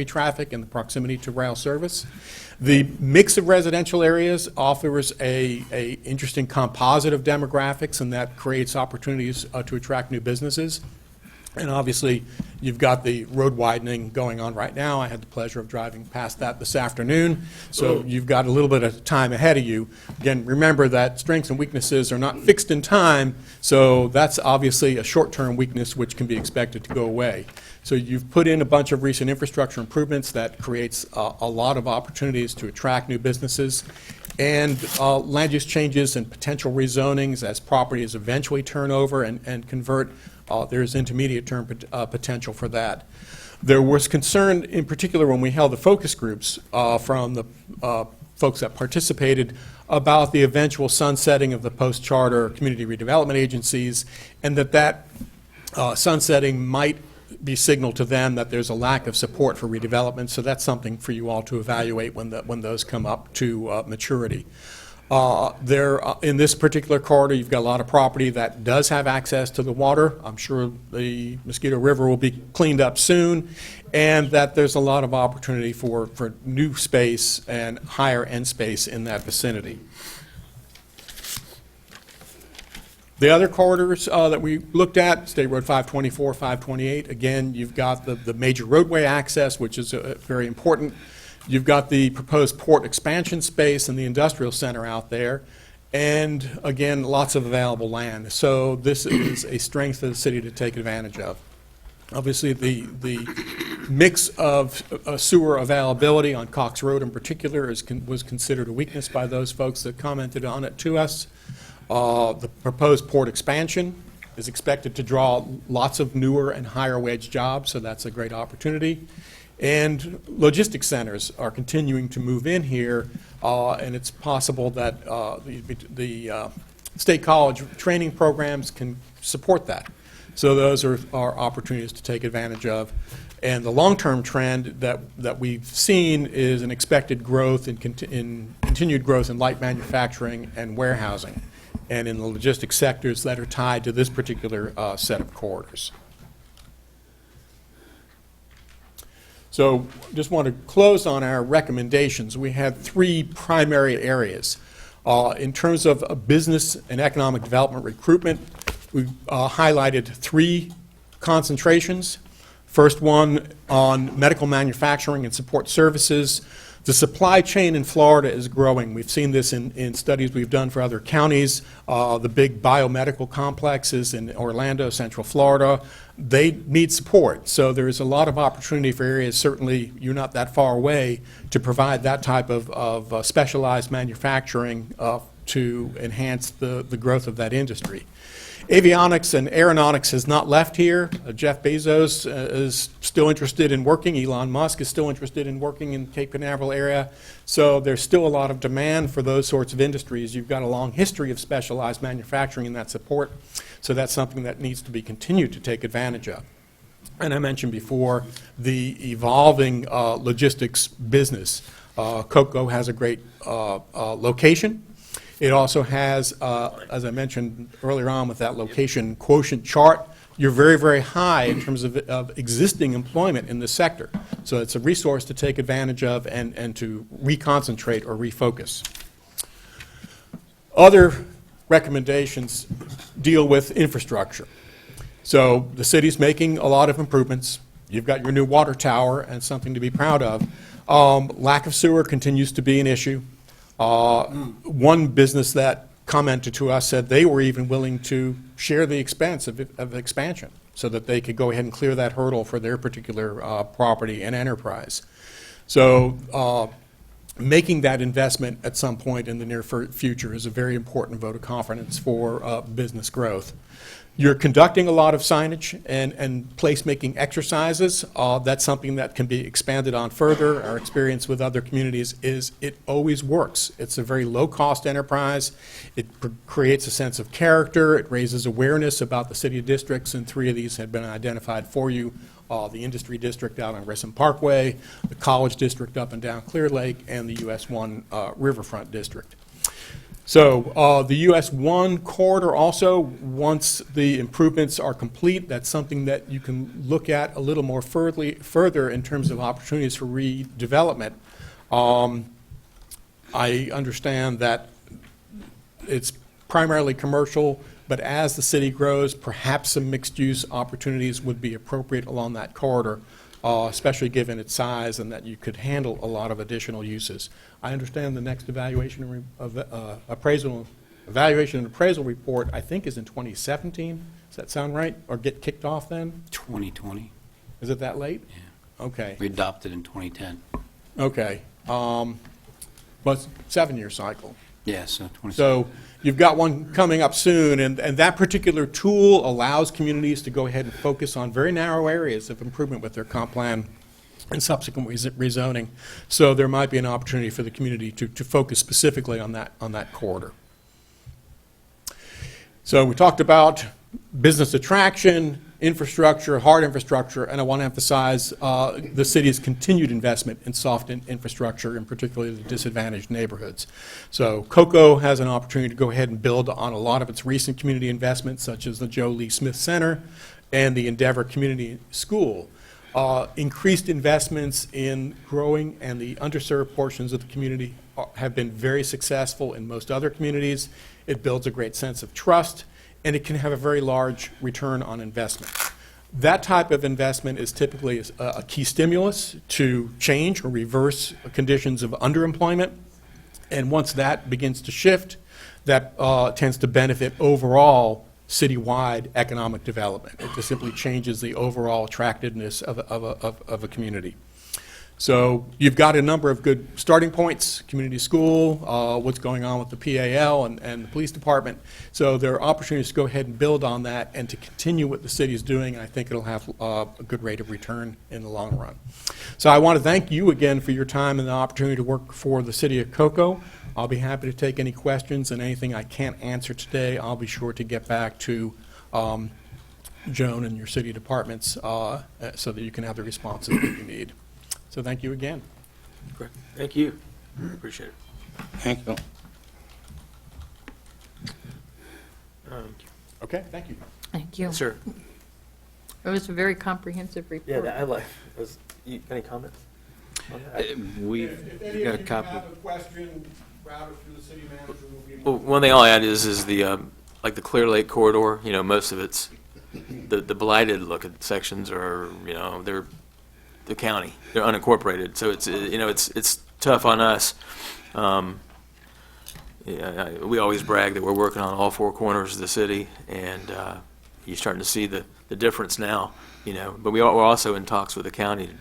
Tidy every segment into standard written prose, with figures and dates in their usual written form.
traffic and the proximity to rail service. The mix of residential areas offers a interesting composite of demographics, and that creates opportunities to attract new businesses. And obviously, you've got the road widening going on right now. I had the pleasure of driving past that this afternoon. So you've got a little bit of time ahead of you. Again, remember that strengths and weaknesses are not fixed in time, so that's obviously a short-term weakness which can be expected to go away. So you've put in a bunch of recent infrastructure improvements that creates a lot of opportunities to attract new businesses. And land use changes and potential rezonings as properties eventually turn over and convert, there's intermediate-term potential for that. There was concern, in particular, when we held the focus groups from the folks that participated about the eventual sunsetting of the post-charter community redevelopment agencies, and that sunsetting might be signal to them that there's a lack of support for redevelopment. So that's something for you all to evaluate when those come up to maturity. In this particular corridor, you've got a lot of property that does have access to the water. I'm sure the Mosquito River will be cleaned up soon, and that there's a lot of opportunity for new space and higher end space in that vicinity. The other corridors that we looked at, State Road 524, 528, again, you've got the major roadway access, which is very important. You've got the proposed port expansion space and the industrial center out there, and again, lots of available land. So this is a strength of the city to take advantage of. Obviously, the mix of sewer availability on Cox Road in particular was considered a weakness by those folks that commented on it to us. The proposed port expansion is expected to draw lots of newer and higher wage jobs, so that's a great opportunity. And logistics centers are continuing to move in here, and it's possible that the State College training programs can support that. So those are opportunities to take advantage of. And the long-term trend that we've seen is an expected growth in continued growth in light manufacturing and warehousing, and in the logistics sectors that are tied to this particular set of corridors. So just want to close on our recommendations. We had three primary areas. In terms of business and economic development recruitment, we highlighted three concentrations. First one on medical manufacturing and support services. The supply chain in Florida is growing. We've seen this in studies we've done for other counties. The big biomedical complexes in Orlando, Central Florida, they need support. So there's a lot of opportunity for areas, certainly you're not that far away, to provide that type of specialized manufacturing to enhance the growth of that industry. Avionics and aeronautics has not left here. Jeff Bezos is still interested in working. Elon Musk is still interested in working in Cape Canaveral area. So there's still a lot of demand for those sorts of industries. You've got a long history of specialized manufacturing in that support. So that's something that needs to be continued to take advantage of. And I mentioned before the evolving logistics business. Cocoa has a great location. It also has, as I mentioned earlier on with that location quotient chart, you're very, very high in terms of existing employment in this sector. So it's a resource to take advantage of and to reconcentrate or refocus. Other recommendations deal with infrastructure. So the city's making a lot of improvements. You've got your new water tower and something to be proud of. Lack of sewer continues to be an issue. One business that commented to us said they were even willing to share the expense of expansion so that they could go ahead and clear that hurdle for their particular property and enterprise. So making that investment at some point in the near future is a very important vote of confidence for business growth. You're conducting a lot of signage and placemaking exercises. That's something that can be expanded on further. Our experience with other communities is it always works. It's a very low-cost enterprise. It creates a sense of character. It raises awareness about the city districts, and three of these have been identified for you. The Industry District out on Grissom Parkway, the College District up and down Clear Lake, and the US 1 Riverfront District. So the US 1 corridor also, once the improvements are complete, that's something that you can look at a little more further in terms of opportunities for redevelopment. I understand that it's primarily commercial, but as the city grows, perhaps some mixed-use opportunities would be appropriate along that corridor, especially given its size and that you could handle a lot of additional uses. I understand the next evaluation and appraisal report, I think, is in 2017. Does that sound right? Or get kicked off then? 2020. Is it that late? Yeah. Okay. We adopted in 2010. Okay. But it's a 7-year cycle. Yeah, so 20. So you've got one coming up soon, and that particular tool allows communities to go ahead and focus on very narrow areas of improvement with their comp plan and subsequent rezoning. So there might be an opportunity for the community to focus specifically on that corridor. So we talked about business attraction, infrastructure, hard infrastructure, and I want to emphasize the city's continued investment in soft infrastructure, in particularly the disadvantaged neighborhoods. So COCO has an opportunity to go ahead and build on a lot of its recent community investments, such as the Joe Lee Smith Center and the Endeavor Community School. Increased investments in growing and the underserved portions of the community have been very successful in most other communities. It builds a great sense of trust, and it can have a very large return on investment. That type of investment is typically a key stimulus to change or reverse conditions of underemployment. And once that begins to shift, that tends to benefit overall citywide economic development. It just simply changes the overall attractiveness of a community. So you've got a number of good starting points: community school, what's going on with the PAL and the police department. So there are opportunities to go ahead and build on that and to continue what the city is doing, and I think it'll have a good rate of return in the long run. So I want to thank you again for your time and the opportunity to work for the city of COCO. I'll be happy to take any questions, and anything I can't answer today, I'll be sure to get back to Joan and your city departments so that you can have the responses that you need. So thank you again. Great. Thank you. Appreciate it. Thank you. Okay, thank you. Thank you. Sir. It was a very comprehensive report. Yeah, I like. Any comments on that? We've If any got a of you copy. have a question, route it through the city manager. Will be Well, one thing I'll add is the like the Clear Lake corridor. You know, most of it's the blighted look sections are, you know, they're the county. They're unincorporated, so it's you know it's tough on us. We always brag that we're working on all four corners of the city, and you're starting to see the difference now. You know, but we're also in talks with the county to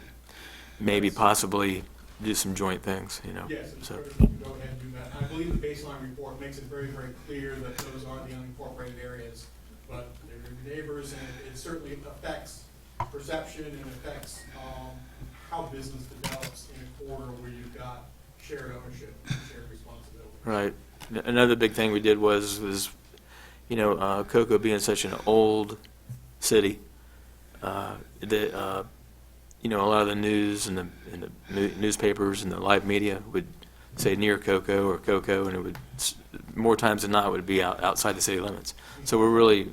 maybe possibly do some joint things. You know, Yes, it's so. fair to go ahead and do that. I believe the baseline report makes it very, very clear that those are the unincorporated areas, but they're your neighbors, and it certainly affects perception and affects how business develops in a corridor where you've got shared ownership and shared responsibility. Right. Another big thing we did was you know, COCO being such an old city, that you know, a lot of the news and the newspapers and the live media would say near COCO or COCO, and it would more times than not it would be outside the city limits. So we're really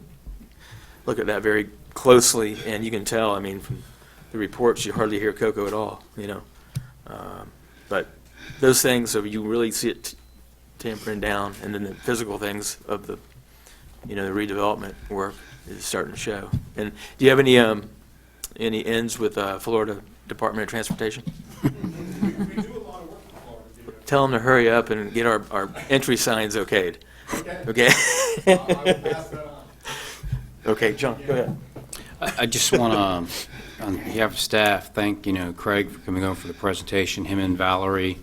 look at that very closely, and you can tell. I mean, from the reports, you hardly hear COCO at all. You know, but those things, so you really see it tampering down, and then the physical things of the, you know, the redevelopment work is starting to show. And do you have any ends with Florida Department of Transportation? We do a lot of work in Florida. Do Tell them to hurry up and get our entry signs okayed. you? Okay. I will pass that on. Okay, John, go ahead. I just want to, on behalf of staff, thank, Craig for coming over for the presentation, him and Valerie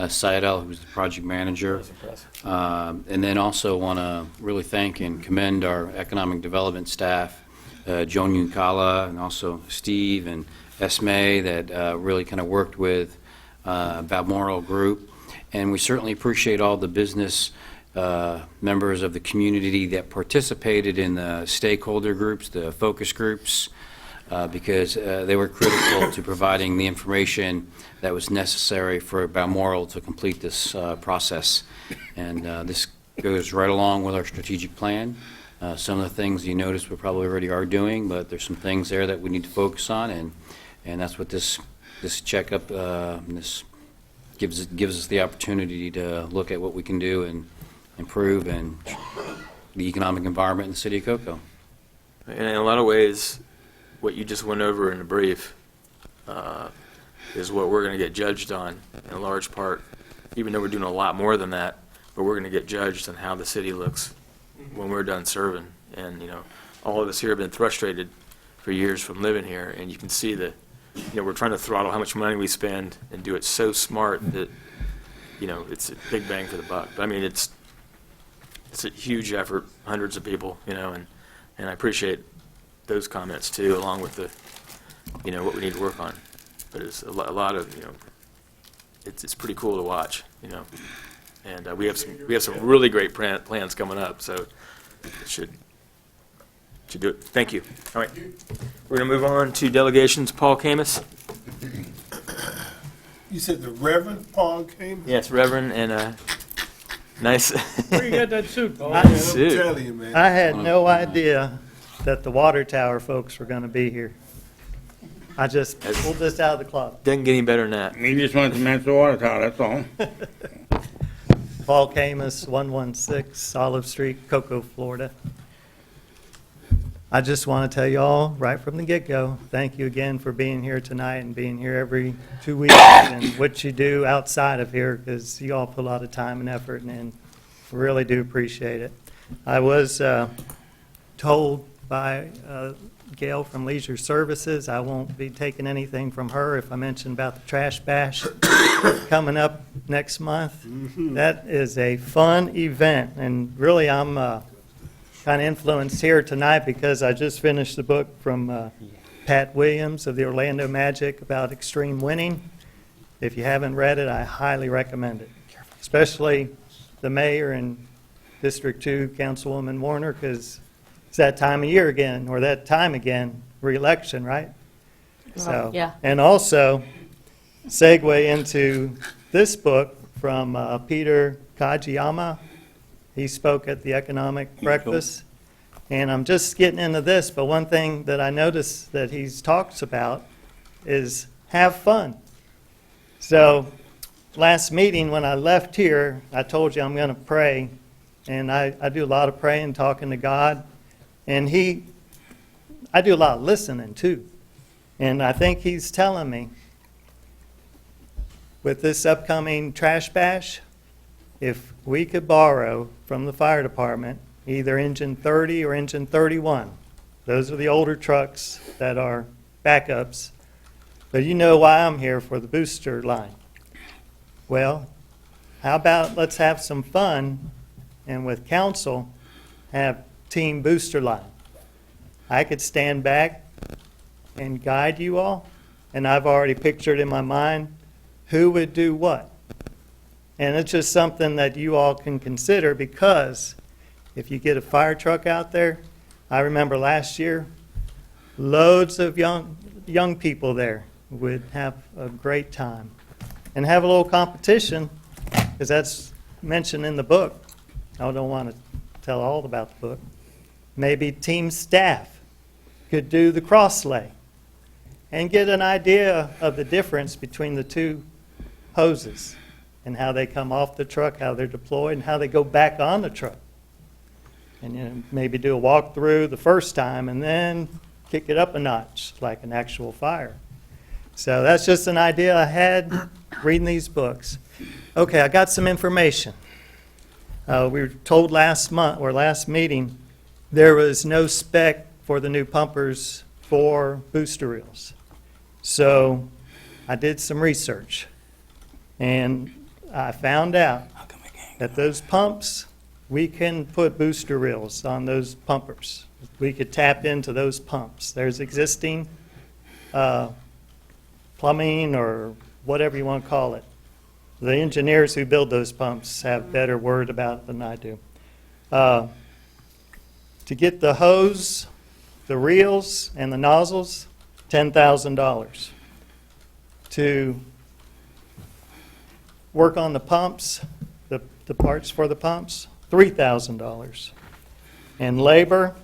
Seidel, who's the project manager. That's impressive. And then also want to really thank and commend our economic development staff, Joan Uncala, and also Steve and Esme, that really kind of worked with Balmoral Group. And we certainly appreciate all the business members of the community that participated in the stakeholder groups, the focus groups, because they were critical to providing the information that was necessary for Balmoral to complete this process. And this goes right along with our strategic plan. Some of the things you notice we probably already are doing, but there's some things there that we need to focus on, and that's what this checkup, this gives us the opportunity to look at what we can do and improve and the economic environment in the city of Cocoa. And in a lot of ways, what you just went over in a brief is what we're going to get judged on in a large part, even though we're doing a lot more than that, but we're going to get judged on how the city looks when we're done serving. And, all of us here have been frustrated for years from living here, and you can see that, we're trying to throttle how much money we spend and do it so smart that, it's a big bang for the buck. But I mean, it's a huge effort, hundreds of people, and I appreciate those comments too, along with the, what we need to work on. But it's a lot of, it's pretty cool to watch, and we have some really great plans coming up, so it should do it. Thank you. All right, we're going to move on to delegations. Paul Camus. You said the Reverend Paul came? Yes, Reverend, and nice. Where you got that suit, Paul? I'm Suit. telling you, man. I had no idea that the water tower folks were going to be here. I just pulled this out of the closet. Doesn't get any better than that. We just wanted to match the water tower, that's all. Paul Camus, 116 Olive Street, Cocoa, Florida. I just want to tell you all, right from the get-go, thank you again for being here tonight and being here every 2 weeks and what you do outside of here, because you all put a lot of time and effort in. Really do appreciate it. I was told by Gail from Leisure Services I won't be taking anything from her if I mention about the Trash Bash coming up next month. That is a fun event, and really I'm kind of influenced here tonight because I just finished the book from Pat Williams of the Orlando Magic about extreme winning. If you haven't read it, I highly recommend it, especially the mayor and District 2 Councilwoman Warner, because it's that time of year again, or that time again, re-election, right? So, yeah. And also, segue into this book from Peter Kajiyama. He spoke at the economic breakfast. And I'm just getting into this, but one thing that I noticed that he talks about is have fun. So last meeting, when I left here, I told you I'm going to pray. And I do a lot of praying, talking to God. And I do a lot of listening too. And I think he's telling me, with this upcoming trash bash, if we could borrow from the fire department either engine 30 or engine 31, those are the older trucks that are backups, but you know why I'm here, for the booster line. Well, how about let's have some fun, and with council, have team booster line. I could stand back and guide you all, and I've already pictured in my mind who would do what. And it's just something that you all can consider, because if you get a fire truck out there, I remember last year, loads of young people there would have a great time. And have a little competition, because that's mentioned in the book. I don't want to tell all about the book. Maybe team staff could do the cross sleigh and get an idea of the difference between the two hoses, and how they come off the truck, how they're deployed, and how they go back on the truck. And maybe do a walkthrough the first time and then kick it up a notch like an actual fire. So that's just an idea I had reading these books. Okay, I got some information. We were told last month, or last meeting, there was no spec for the new pumpers for booster reels. So I did some research, and I found out that those pumps, we can put booster reels on those pumpers. We could tap into those pumps. There's existing plumbing, or whatever you want to call it. The engineers who build those pumps have better word about it than I do. To get the hose, the reels, and the nozzles, $10,000. To work on the pumps, the parts for the pumps, $3,000. And labor,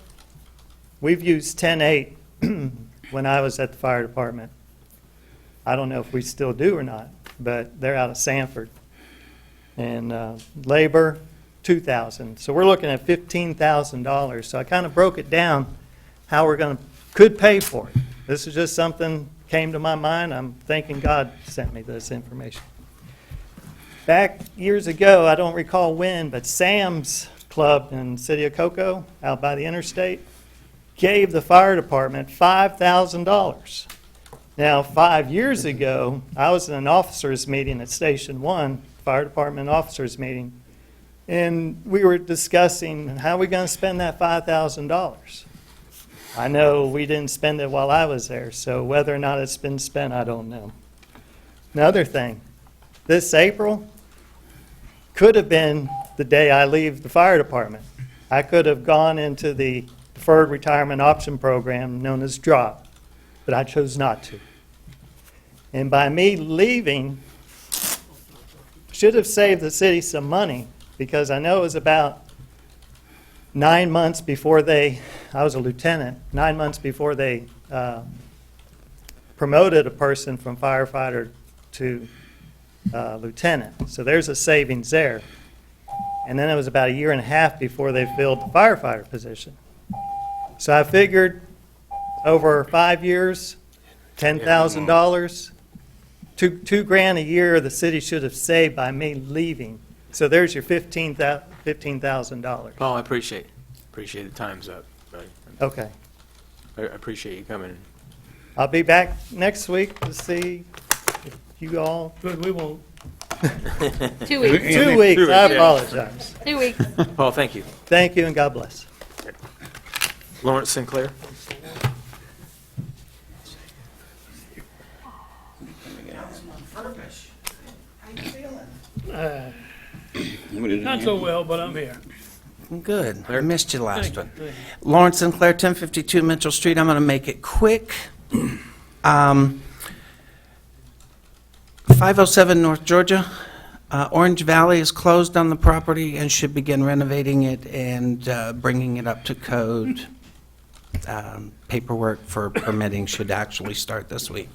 we've used 10-8 when I was at the fire department. I don't know if we still do or not, but they're out of Sanford. And labor, $2,000. So we're looking at $15,000. So I kind of broke it down how we're could pay for it. This is just something came to my mind. I'm thanking God sent me this information. Back years ago, I don't recall when, but Sam's Club in the city of Cocoa, out by the interstate, gave the fire department $5,000. Now, 5 years ago, I was in an officers' meeting at Station 1, fire department officers' meeting, and we were discussing how we're going to spend that $5,000. I know we didn't spend it while I was there, so whether or not it's been spent, I don't know. Another thing, this April could have been the day I leave the fire department. I could have gone into the deferred retirement option program known as DROP, but I chose not to. And by me leaving, should have saved the city some money, because I know it was about 9 months before I was a lieutenant, 9 months before they promoted a person from firefighter to lieutenant. So there's a savings there. And then it was about 1.5 years before they filled the firefighter position. So I figured over 5 years, $10,000, $2,000 a year the city should have saved by me leaving. So there's your $15,000. Paul, I appreciate the time's up. Okay. I appreciate you coming. I'll be back next week to see if you all, Good, we won't. 2 weeks, 2 weeks, I Yeah. apologize. 2 weeks. Paul, thank you. Thank you and God bless. Lawrence Sinclair? Not so well, but I'm here. Good. I missed you last Thank one. you. Lawrence Sinclair, 1052 Mitchell Street. I'm going to make it quick. 507 North Georgia. Orange Valley is closed on the property and should begin renovating it and bringing it up to code. Paperwork for permitting should actually start this week.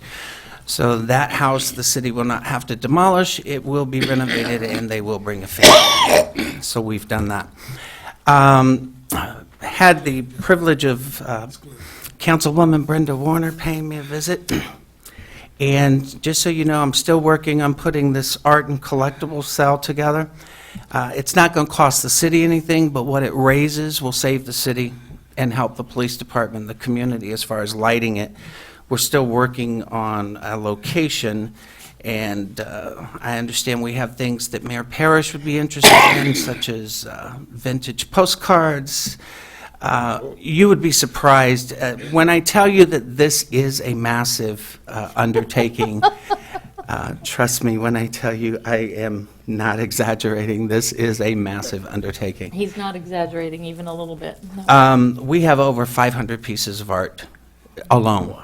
So that house, the city will not have to demolish. It will be renovated, and they will bring a family. So we've done that. Had the privilege of Councilwoman Brenda Warner paying me a visit. And just so you know, I'm still working on putting this art and collectibles sale together. It's not going to cost the city anything, but what it raises will save the city and help the police department, the community, as far as lighting it. We're still working on a location, and I understand we have things that Mayor Parrish would be interested in, such as vintage postcards. You would be surprised when I tell you that this is a massive undertaking. Trust me when I tell you I am not exaggerating. This is a massive undertaking. He's not exaggerating even a little bit. No. We have over 500 pieces of art alone.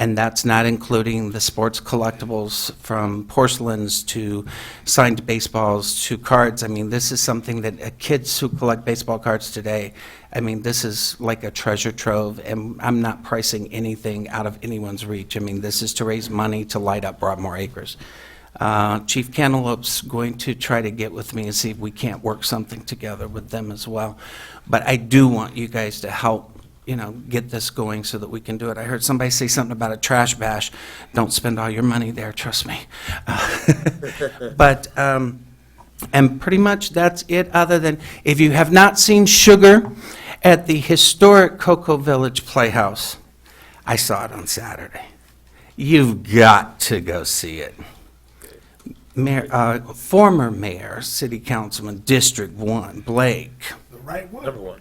And that's not including the sports collectibles, from porcelains to signed baseballs to cards. I mean, this is something that kids who collect baseball cards today, I mean, this is like a treasure trove, and I'm not pricing anything out of anyone's reach. I mean, this is to raise money to light up Broadmoor Acres. Chief Cantaloupe's going to try to get with me and see if we can't work something together with them as well. But I do want you guys to help, you know, get this going so that we can do it. I heard somebody say something about a trash bash. Don't spend all your money there, trust me. But, and pretty much that's it, other than, if you have not seen Sugar at the historic Cocoa Village Playhouse, I saw it on Saturday. You've got to go see it. Mayor, former mayor, city councilman, District 1, Blake. The right one. Number one.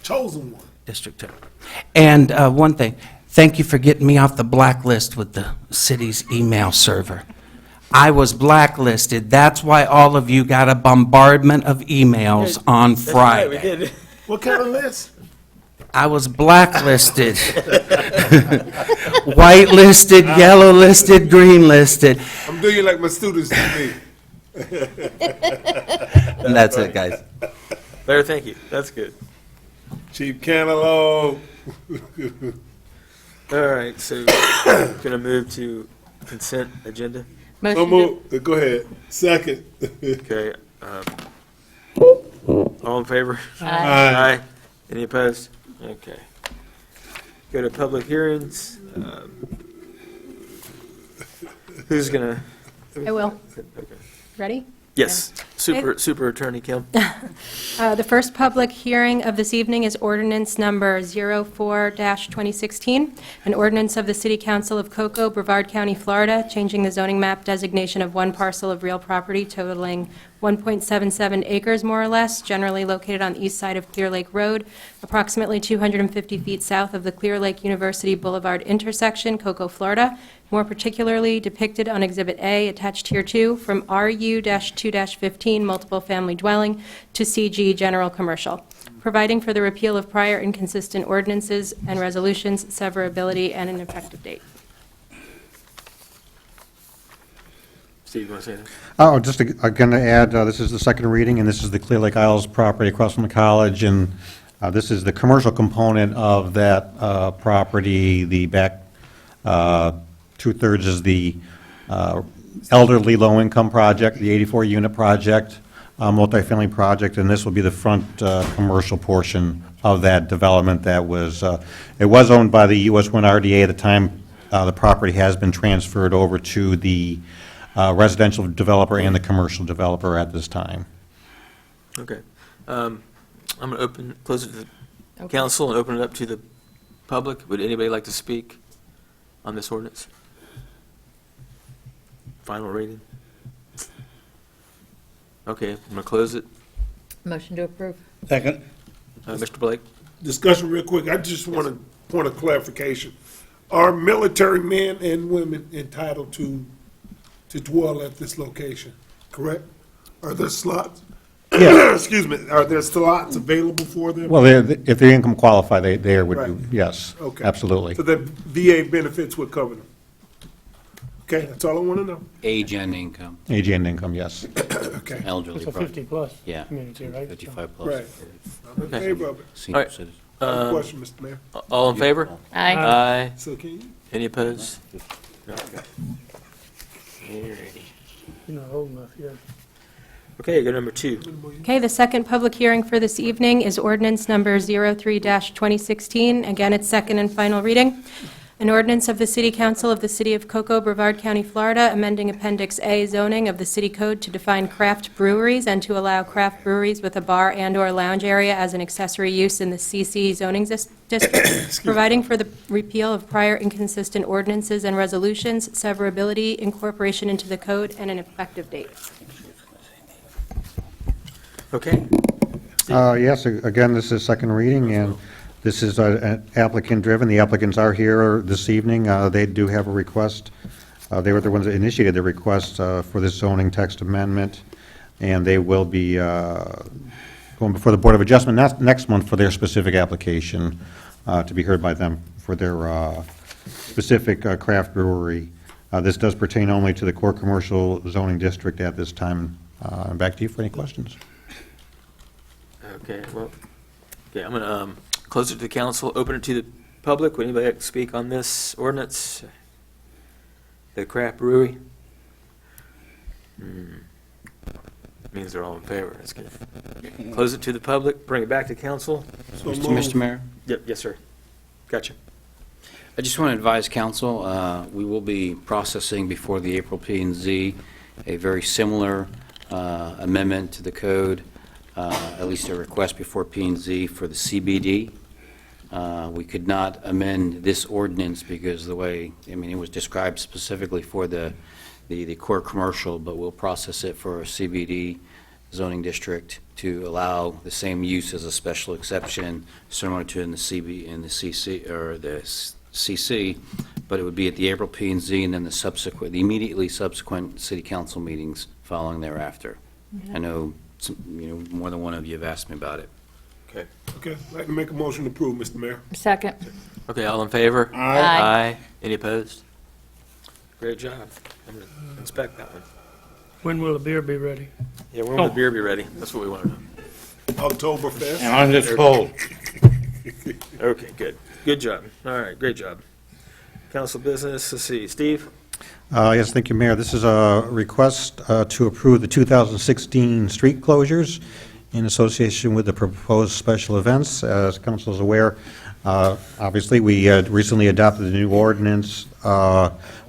Chosen one. District 2. And one thing, thank you for getting me off the blacklist with the city's email server. I was blacklisted. That's why all of you got a bombardment of emails on Friday. What kind of list? I was blacklisted. White listed, yellow listed, green listed. I'm doing like my students do me. And that's it, guys. Larry, thank you. That's good. Chief Cantaloupe. All right, so gonna move to consent agenda. So Motion to, move. Go ahead. Second. Okay. All in favor? Aye. Aye. Any opposed? Okay. Go to public hearings. Who's gonna? I will. Okay. Ready? Yes, Super Attorney Kim. The first public hearing of this evening is ordinance number 04-2016, an ordinance of the City Council of Cocoa, Brevard County, Florida, changing the zoning map designation of one parcel of real property totaling 1.77 acres, more or less, generally located on the east side of Clear Lake Road, approximately 250 feet south of the Clear Lake University Boulevard intersection, Cocoa, Florida, more particularly depicted on Exhibit A, attached here too, from RU-2-15 multiple family dwelling to CG general commercial, providing for the repeal of prior inconsistent ordinances and resolutions, severability, and an effective date. Steve, you want to say that? Oh, just again to add, this is the second reading, and this is the Clear Lake Isles property across from the college, and this is the commercial component of that property. The back two-thirds is the elderly low-income project, the 84-unit project, multifamily project, and this will be the front commercial portion of that development that was, it was owned by the U.S. Wind RDA at the time. The property has been transferred over to the residential developer and the commercial developer at this time. Okay. I'm going to close it to the council and open it up to the public. Would anybody like to speak on this ordinance? Final reading? Okay, I'm going to close it. motion to approve. Second. Mr. Blake? Discussion real quick. I just want a point of clarification. Are military men and women entitled to dwell at this location, correct? Are there slots? Yeah. Excuse me, are there slots available for them? Well, if they income qualify, they would do, Right. yes, Okay. absolutely. So the VA benefits would cover them? Okay, that's all I want to know. Age and income, Age and income, yes. Okay, elderly. It's a probably. 50-plus Yeah, community, right? 55 plus. right. I'm in Okay. favor of it. Senior All right. citizen. I have a question, Mr. Mayor. All in favor? Aye. Aye. So can you? Any opposed? Okay. Alrighty. You're not old enough yet. Okay, go to number 2. Okay, the second public hearing for this evening is ordinance number 03-2016. Again, it's second and final reading. An ordinance of the City Council of the City of Cocoa, Brevard County, Florida, amending Appendix A zoning of the city code to define craft breweries and to allow craft breweries with a bar and/or lounge area as an accessory use in the CC zoning district, providing for the repeal of prior inconsistent ordinances and resolutions, severability, incorporation into the code, and an effective date. Okay. Yes, again, this is second reading, and this is applicant-driven. The applicants are here this evening. They do have a request. They were the ones that initiated the request for this zoning text amendment, and they will be going before the Board of Adjustment next month for their specific application to be heard by them for their specific craft brewery. This does pertain only to the core commercial zoning district at this time. Back to you for any questions. Okay, well, okay, I'm going to close it to the council, open it to the public. Would anybody like to speak on this ordinance? The craft brewery? Means they're all in favor, that's good. Close it to the public, bring it back to council. So Mr. moved. Mayor? Yep, yes, sir. Gotcha. I just want to advise council, we will be processing before the April P&Z a very similar amendment to the code, at least a request before P&Z for the CBD. We could not amend this ordinance because the way, I mean, it was described specifically for the core commercial, but we'll process it for a CBD zoning district to allow the same use as a special exception similar to in the CC, or the CC, but it would be at the April P&Z and then the immediately subsequent city council meetings following thereafter. I know, more than one of you have asked me about it. Okay. Okay, I'd like to make a motion to approve, Mr. Mayor. Second. Okay, all in favor? Aye. Any opposed? Great job. I'm going to inspect that one. When will the beer be ready? Yeah, when will the beer be ready? That's what we want to know. Oktoberfest. And on this cold. Okay, good. Good job. All right, great job. Council business, let's see, Steve? Yes, thank you, Mayor. This is a request to approve the 2016 street closures in association with the proposed special events. As council is aware, obviously, we recently adopted a new ordinance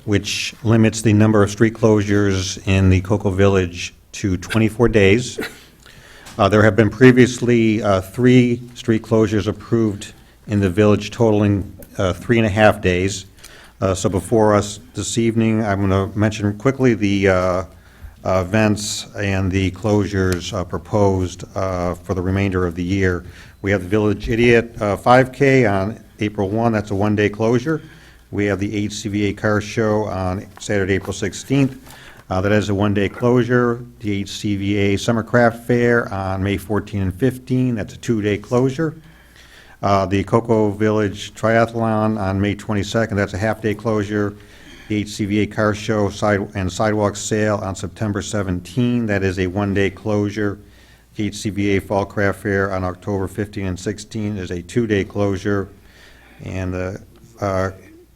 which limits the number of street closures in the Cocoa Village to 24 days. There have been previously 3 street closures approved in the village totaling 3.5 days. So before us this evening, I'm going to mention quickly the events and the closures proposed for the remainder of the year. We have the Village Idiot 5K on April 1, that's a one-day closure. We have the HCVA Car Show on Saturday, April 16th. That is a one-day closure. The HCVA Summer Craft Fair on May 14 and 15, that's a 2-day closure. The Cocoa Village Triathlon on May 22nd, that's a half-day closure. The HCVA Car Show and Sidewalk Sale on September 17, that is a one-day closure. The HCVA Fall Craft Fair on October 15 and 16 is a 2-day closure. And the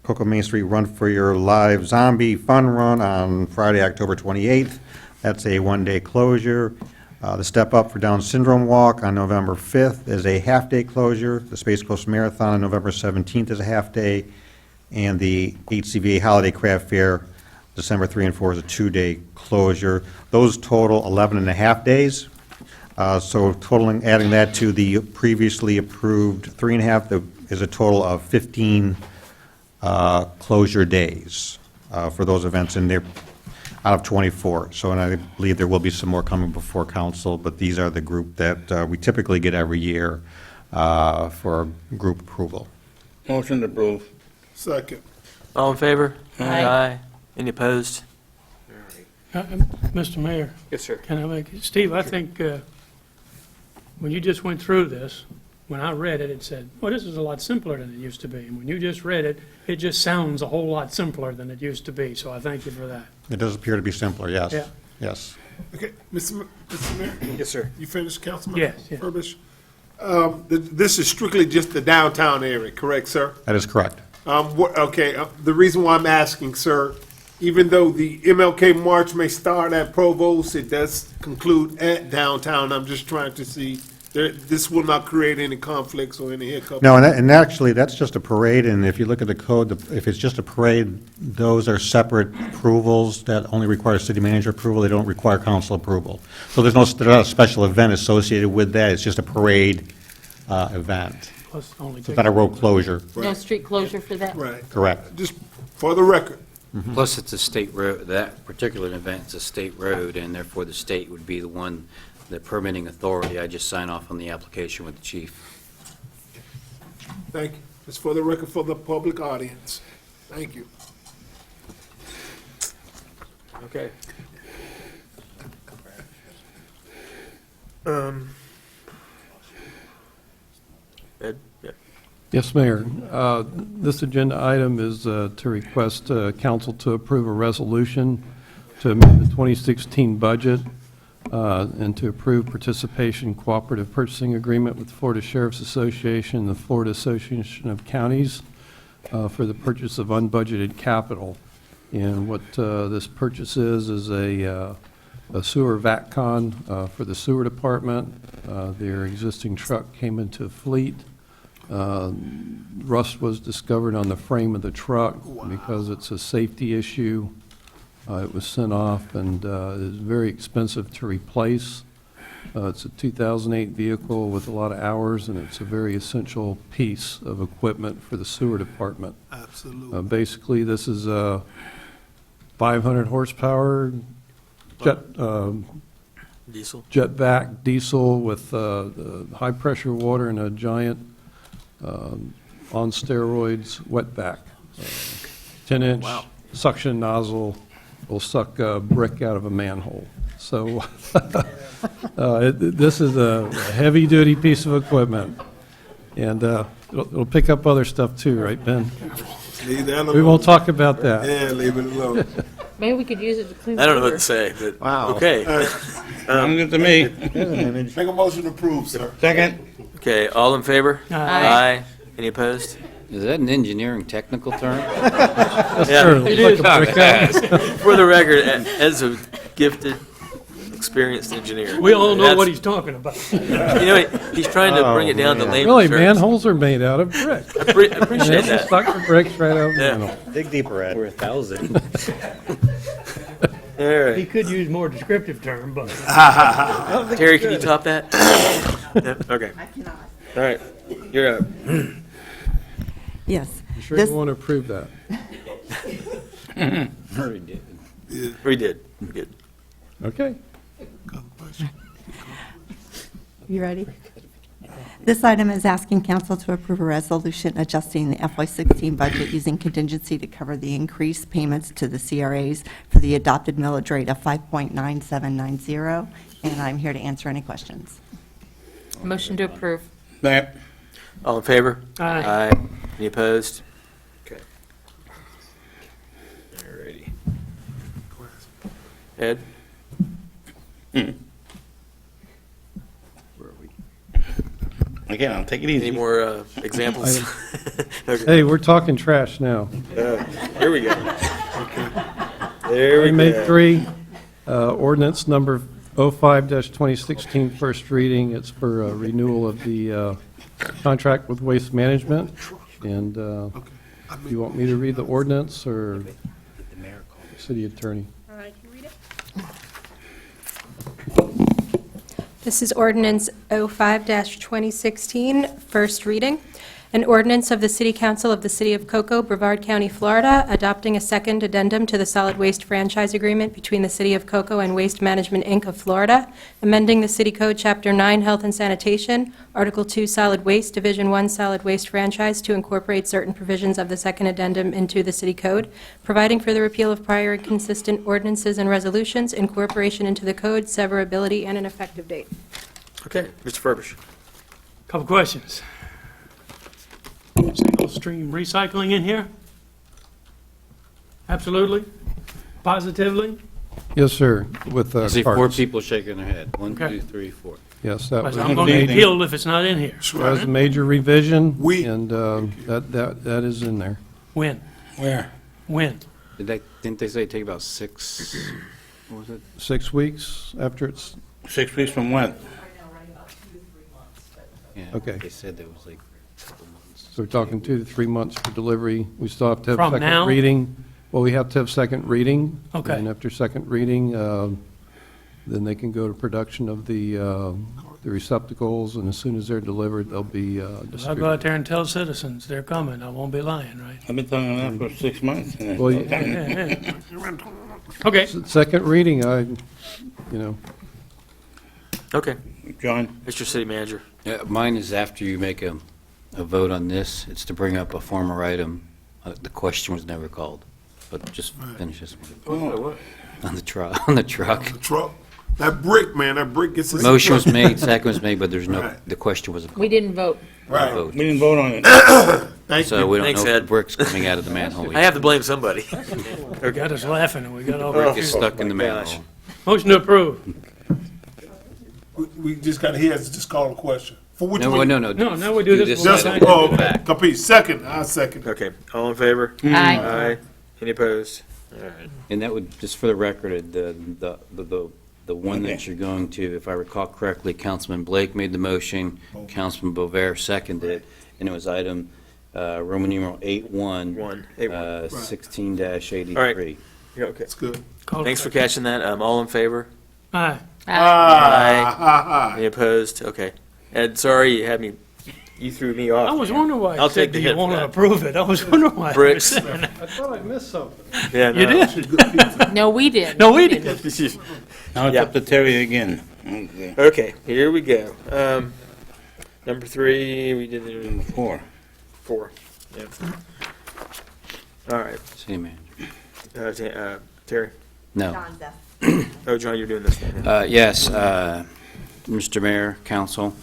Cocoa Main Street Run for Your Live Zombie Fun Run on Friday, October 28th, that's a one-day closure. The Step Up for Down Syndrome Walk on November 5th is a half-day closure. The Space Coast Marathon on November 17th is a half-day. And the HCVA Holiday Craft Fair, December 3 and 4 is a 2-day closure. Those total 11.5 days. So totaling, adding that to the previously approved 3.5, is a total of 15 closure days for those events in there, out of 24. So, and I believe there will be some more coming before council, but these are the group that we typically get every year for group approval. Motion to approve. Second. All in favor? Aye. Any opposed? Mr. Mayor, Yes, sir. can I make, Steve, I think when you just went through this, when I read it, it said, well, this is a lot simpler than it used to be. And when you just read it, it just sounds a whole lot simpler than it used to be. So I thank you for that. It does appear to be simpler, yes. Yeah. Yes. Okay, Mr. Mayor, Yes, sir. you finished, Councilman? Yes, yes. Furbish? This is strictly just the downtown area, correct, sir? That is correct. The reason why I'm asking, sir, even though the MLK March may start at Provost, it does conclude at downtown. I'm just trying to see, this will not create any conflicts or any hiccups. No, and actually, that's just a parade, and if you look at the code, if it's just a parade, those are separate approvals that only require city manager approval, they don't require council approval. So there's not a special event associated with that, it's just a parade event. Plus only It's not a road closure, No street closure for that? Right. correct. Just for the record. Plus, it's a state road, that particular event is a state road, and therefore the state would be the one, the permitting authority. I just sign off on the application with the chief. Thank you. It's for the record for the public audience. Thank you. Okay. Ed? Yeah. Yes, Mayor. This agenda item is to request council to approve a resolution to amend the 2016 budget and to approve participation cooperative purchasing agreement with the Florida Sheriff's Association and the Florida Association of Counties for the purchase of unbudgeted capital. And what this purchase is a sewer VACCON for the sewer department. Their existing truck came into fleet. Rust was discovered on the frame of the truck because it's a safety issue. It was sent off and is very expensive to replace. It's a 2008 vehicle with a lot of hours, and it's a very essential piece of equipment for the sewer department. Absolutely. Basically, this is a 500 horsepower Diesel? jet vac diesel with high-pressure water and a giant on steroids wet vac. 10-inch Wow. suction nozzle will suck a brick out of a manhole. So this is a heavy-duty piece of equipment. And it'll pick up other stuff too, right, Ben? Leave that alone. We won't talk about that. Yeah, leave it alone. Maybe we could use it to clean the I don't know what river. to say, but, Wow. okay. Sounds good to me. Make a motion to approve, sir. Second. Okay, all in favor? Aye. Any opposed? Is that an engineering technical term? Sure, it's like a brick house. For the record, Ed's a gifted, experienced engineer. We all know That's- what he's talking about. You know, he's trying to bring it down to layman's Really, terms. manholes are made out of brick. I appreciate They that. stuck the bricks right out of the Yeah. manhole. Dig deeper, Ed. We're 1,000. All right. He could use more descriptive term, but Terry, can you top that? No? Okay. I cannot. All right, you're up. Yes. You sure This- you want to approve that? Already did. We did. Good. Okay. You ready? This item is asking council to approve a resolution adjusting the FY16 budget using contingency to cover the increased payments to the CRAs for the adopted millage rate of 5.9790, and I'm here to answer any questions. Motion to approve. Second. All in favor? Aye. Aye. Any opposed? Okay. All righty. Ed? Again, I'll take it Any easy. more examples? Okay. Hey, we're talking trash now. Here we go. There we Item go. 8.3, ordinance number 05-2016, first reading. It's for renewal of the contract with Waste Management. And you want me to read the ordinance or city attorney? All right, can you read it? This is ordinance 05-2016, first reading. An ordinance of the City Council of the City of Cocoa, Brevard County, Florida, adopting a second addendum to the solid waste franchise agreement between the City of Cocoa and Waste Management, Inc. of Florida, amending the City Code, Chapter 9, Health and Sanitation, Article 2, Solid Waste, Division 1, Solid Waste Franchise, to incorporate certain provisions of the second addendum into the City Code, providing for the repeal of prior inconsistent ordinances and resolutions, incorporation into the code, severability, and an effective date. Okay, Mr. Furbish. couple questions. Single stream recycling in here? Absolutely? Positively? Yes, sir, with I see 4 carts. people shaking their head. 1, Okay. 2, 3, 4. Yes, that was I'm going to be Evening. killed if it's not in here. that was a major revision, We- and that is in there. When? Where? When? Didn't they say it'd take about 6, what was it? 6 weeks after it's, 6 weeks from when? Yeah, Okay. They said there was like a couple months. so we're talking 2 to 3 months for delivery. We still have to have From second now? reading. Well, we have to have second reading. Okay. And after second reading, then they can go to production of the receptacles, and as soon as they're delivered, they'll be I'll go distributed. out there and tell citizens they're coming. I won't be lying, right? I've been telling them that for 6 months. and Well, it's okay. Yeah, yeah. Okay. Second reading, Okay, John? Mr. City Manager. Yeah, mine is after you make a vote on this, it's to bring up a former item. The question was never called, but just finish this one. On the truck, on the truck. The truck, that brick, man, that brick gets us. Motion was made, second was made, but there's no, Right. the question was a We didn't vote. Right. vote. We didn't vote on it. Thank So you. we don't Thanks, know if Ed. the brick's coming out of the manhole. I have to blame somebody. Got us laughing and we got all Brick is confused. stuck in the my gosh. manhole. Motion to approve. We just got, he has to just call a question. For which No, one? no. No, now we do this one. Just, Back. oh, Capiz, second, I second. Okay, all in favor? Aye. Aye. Any opposed? All right. And that would, just for the record, the one that you're going to, if I recall correctly, Councilman Blake made the motion, Councilman Bover seconded it, and it was item Roman numeral 8-1, 16-83. All right. Yeah, okay. That's good. Call Thanks for it. catching that. All in favor? Aye. Aye. Any opposed? Okay. Ed, sorry you had me, you threw me off. I was wondering why I'll you said, take the do you hit for want to that. approve it? I was wondering why. Bricks. I thought I missed something. Yeah, You no. did? No, we did. No, we didn't. Now it's Yeah. up to Terry again. Okay. Okay, here we go. Number 3, we did Number 4. 4. Yeah. All right. City manager. Terry. No. Oh, John, you're doing this thing. Yes, Mr. Mayor, Council,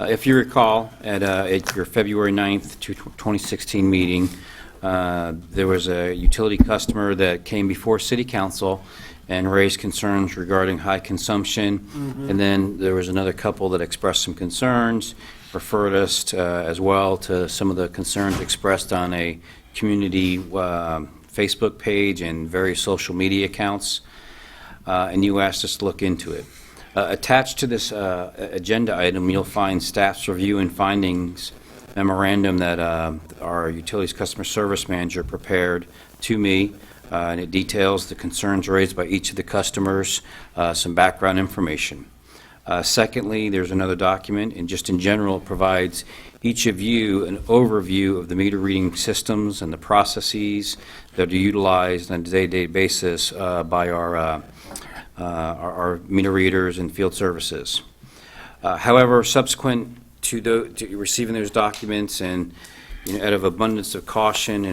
if you recall, at your February 9th, 2016 meeting, There was a utility customer that came before City Council and raised concerns regarding high consumption. And then there was another couple that expressed some concerns, referred us as well to some of the concerns expressed on a community Facebook page and various social media accounts. And you asked us to look into it. Attached to this agenda item, you'll find staff's review and findings memorandum that our utilities customer service manager prepared to me, and it details the concerns raised by each of the customers, some background information. Secondly, there's another document, and just in general, provides each of you an overview of the meter reading systems and the processes that are utilized on a day-to-day basis by our meter readers and field services. However, subsequent to receiving those documents and out of abundance of caution,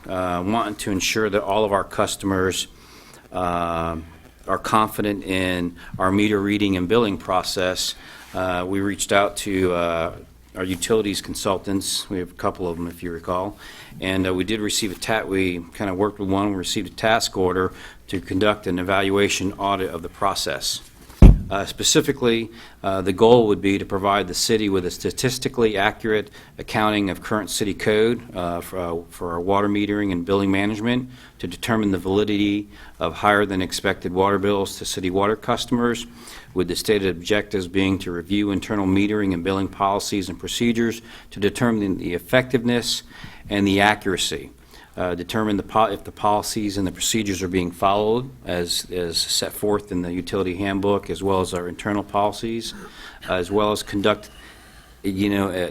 wanting to ensure that all of our customers are confident in our meter reading and billing process, we reached out to our utilities consultants. We have a couple of them, if you recall, and we did receive we kind of worked with one. We received a task order to conduct an evaluation audit of the process. Specifically, the goal would be to provide the city with a statistically accurate accounting of current city code for our water metering and billing management to determine the validity of higher than expected water bills to city water customers, with the stated objectives being to review internal metering and billing policies and procedures to determine the effectiveness and the accuracy. Determine if the policies and the procedures are being followed as set forth in the utility handbook, as well as our internal policies, as well as conduct,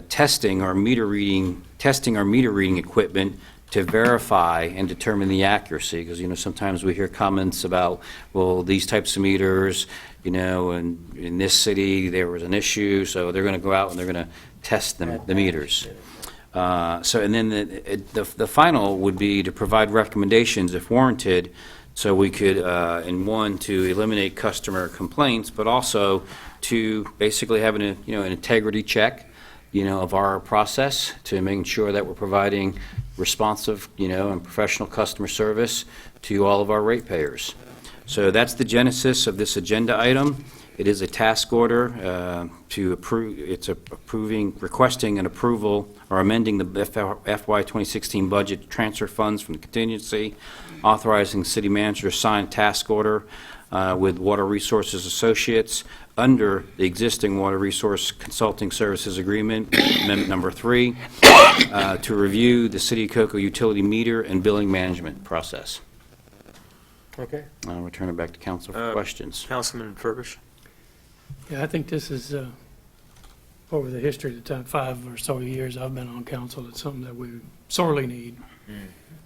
testing our meter reading equipment to verify and determine the accuracy. Because sometimes we hear comments about, well, these types of meters, and in this city there was an issue, so they're going to go out and they're going to test the meters. And then the final would be to provide recommendations if warranted, so we could, to eliminate customer complaints, but also to basically have an integrity check, of our process, to making sure that we're providing responsive, and professional customer service to all of our ratepayers. So that's the genesis of this agenda item. It is a task order to approve. It's requesting an approval or amending the FY 2016 budget to transfer funds from the contingency, authorizing the city manager to sign a task order with Water Resources Associates under the existing Water Resource Consulting Services Agreement, Amendment Number 3, to review the City of Cocoa utility meter and billing management process. Okay. I'll return it back to council for questions. Councilman Fergus? Yeah, I think this is, over the history of the time, 5 or so years I've been on council, it's something that we sorely need.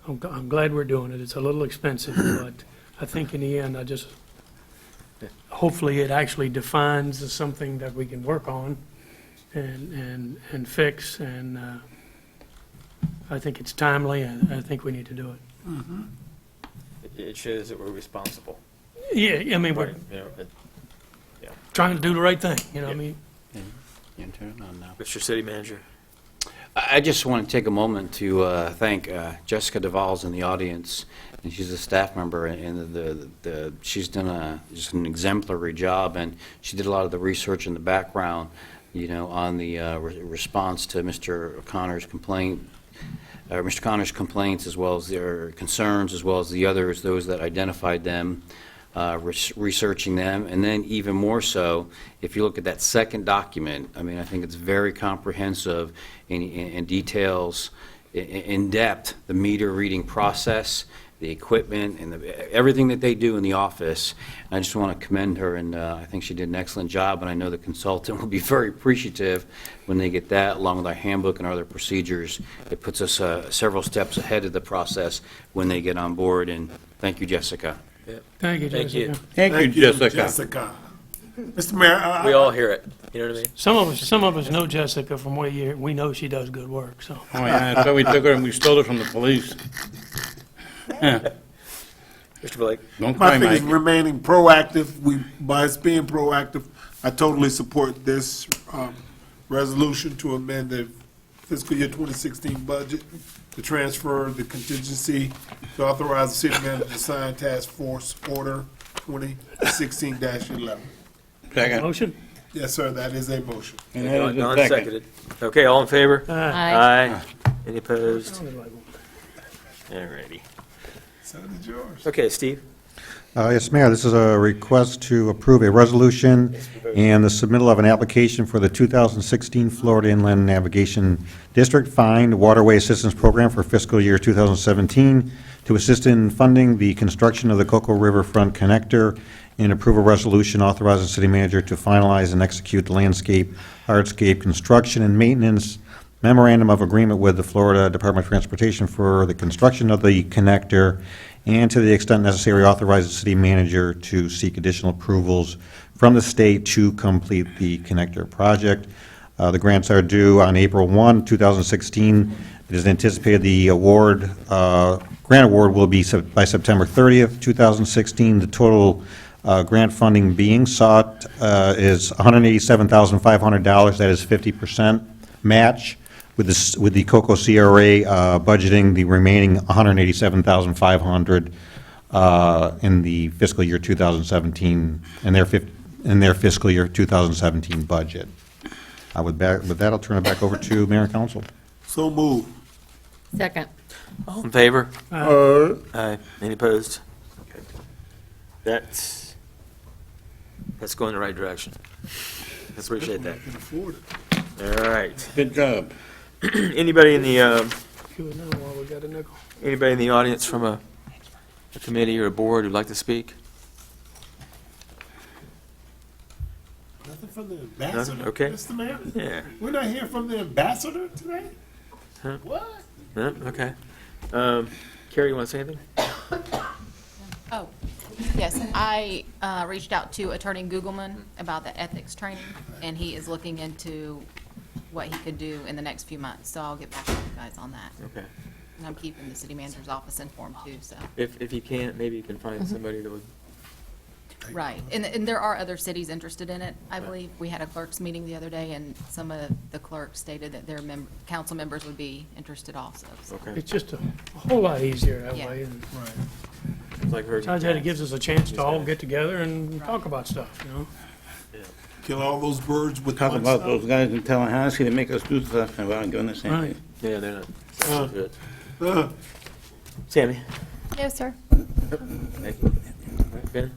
I'm glad we're doing it. It's a little expensive, but I think in the end, hopefully it actually defines something that we can work on and fix, and I think it's timely, and I think we need to do it. It shows that we're responsible. Yeah, I mean, we're trying to do the right thing, what I mean? You can turn it on now. Mr. City Manager? I just want to take a moment to thank Jessica Duvall's in the audience, and she's a staff member, and she's done just an exemplary job, and she did a lot of the research in the background, on the response to Mr. O'Connor's complaint, Mr. Connor's complaints, as well as their concerns, as well as the others, those that identified them, researching them, and then even more so, if you look at that second document, I think it's very comprehensive and details in depth the meter reading process, the equipment, and everything that they do in the office. And I just want to commend her, and I think she did an excellent job, and I know the consultant will be very appreciative when they get that, along with our handbook and other procedures. It puts us several steps ahead of the process when they get on board, and thank you, Jessica. Thank you, Jessica. Thank you, Jessica. Jessica. Mr. Mayor, We all hear it, you know what I mean? Some of us know Jessica from way here. We know she does good work, so. Oh, yeah, so we took her and we stole her from the police. Mr. Blake? Don't my cry, thing is Mike. remaining proactive. By us being proactive, I totally support this resolution to amend the fiscal year 2016 budget. to transfer the contingency to authorize the city manager to sign task force order 2016-11. Second. Motion? Yes, sir, that is a motion. And that is Don a second. seconded. Okay, all in favor? Aye. Any opposed? Sounded like one. All righty. So did yours. Okay, Steve? Yes, Mayor, this is a request to approve a resolution and the submittal of an application for the 2016 Florida Inland Navigation District Fine Waterway Assistance Program for fiscal year 2017 to assist in funding the construction of the Cocoa Riverfront Connector and approve a resolution authorizing the city manager to finalize and execute the landscape, hardscape, construction, and maintenance memorandum of agreement with the Florida Department of Transportation for the construction of the connector, and to the extent necessary, authorize the city manager to seek additional approvals from the state to complete the connector project. The grants are due on April 1, 2016. It is anticipated the grant award will be by September 30th, 2016. The total grant funding being sought is $187,500. That is 50% match, with the COCO CRA budgeting the remaining $187,500 in the fiscal year 2017, in their fiscal year 2017 budget. With that, I'll turn it back over to Mayor and Council. So move. Second. All in favor? Aye. Any opposed? Okay. That's going in the right direction. Appreciate that. Can afford it. All right. Good job. Anybody in the, Do it now while we got a nickel. anybody in the audience from a committee or a board who'd like to speak? Nothing from the ambassador, Okay. Mr. Mayor? Yeah. We're not hearing from the ambassador today? Huh? What? No? Okay. Carrie, you want to say anything? Oh, yes, I reached out to Attorney Googleman about the ethics training, and he is looking into what he could do in the next few months, so I'll get back to you guys on that. Okay. And I'm keeping the city manager's office informed too, so. If you can't, maybe you can find somebody that would, Right, and there are other cities interested in it, I believe. We had a clerks meeting the other day, and some of the clerks stated that their council members would be interested also, so. okay. It's just a whole lot easier that Yeah. way. And It's like her. besides that, it gives us a chance to all get together and talk about stuff, you know? Kill all those birds with Talk one about stone. those guys in Tallahassee that make us do stuff and we're not doing the same Right. thing. Yeah, they're not. Uh. Good. Uh, Sammy? Yes, sir. Thank you. All right, Ben?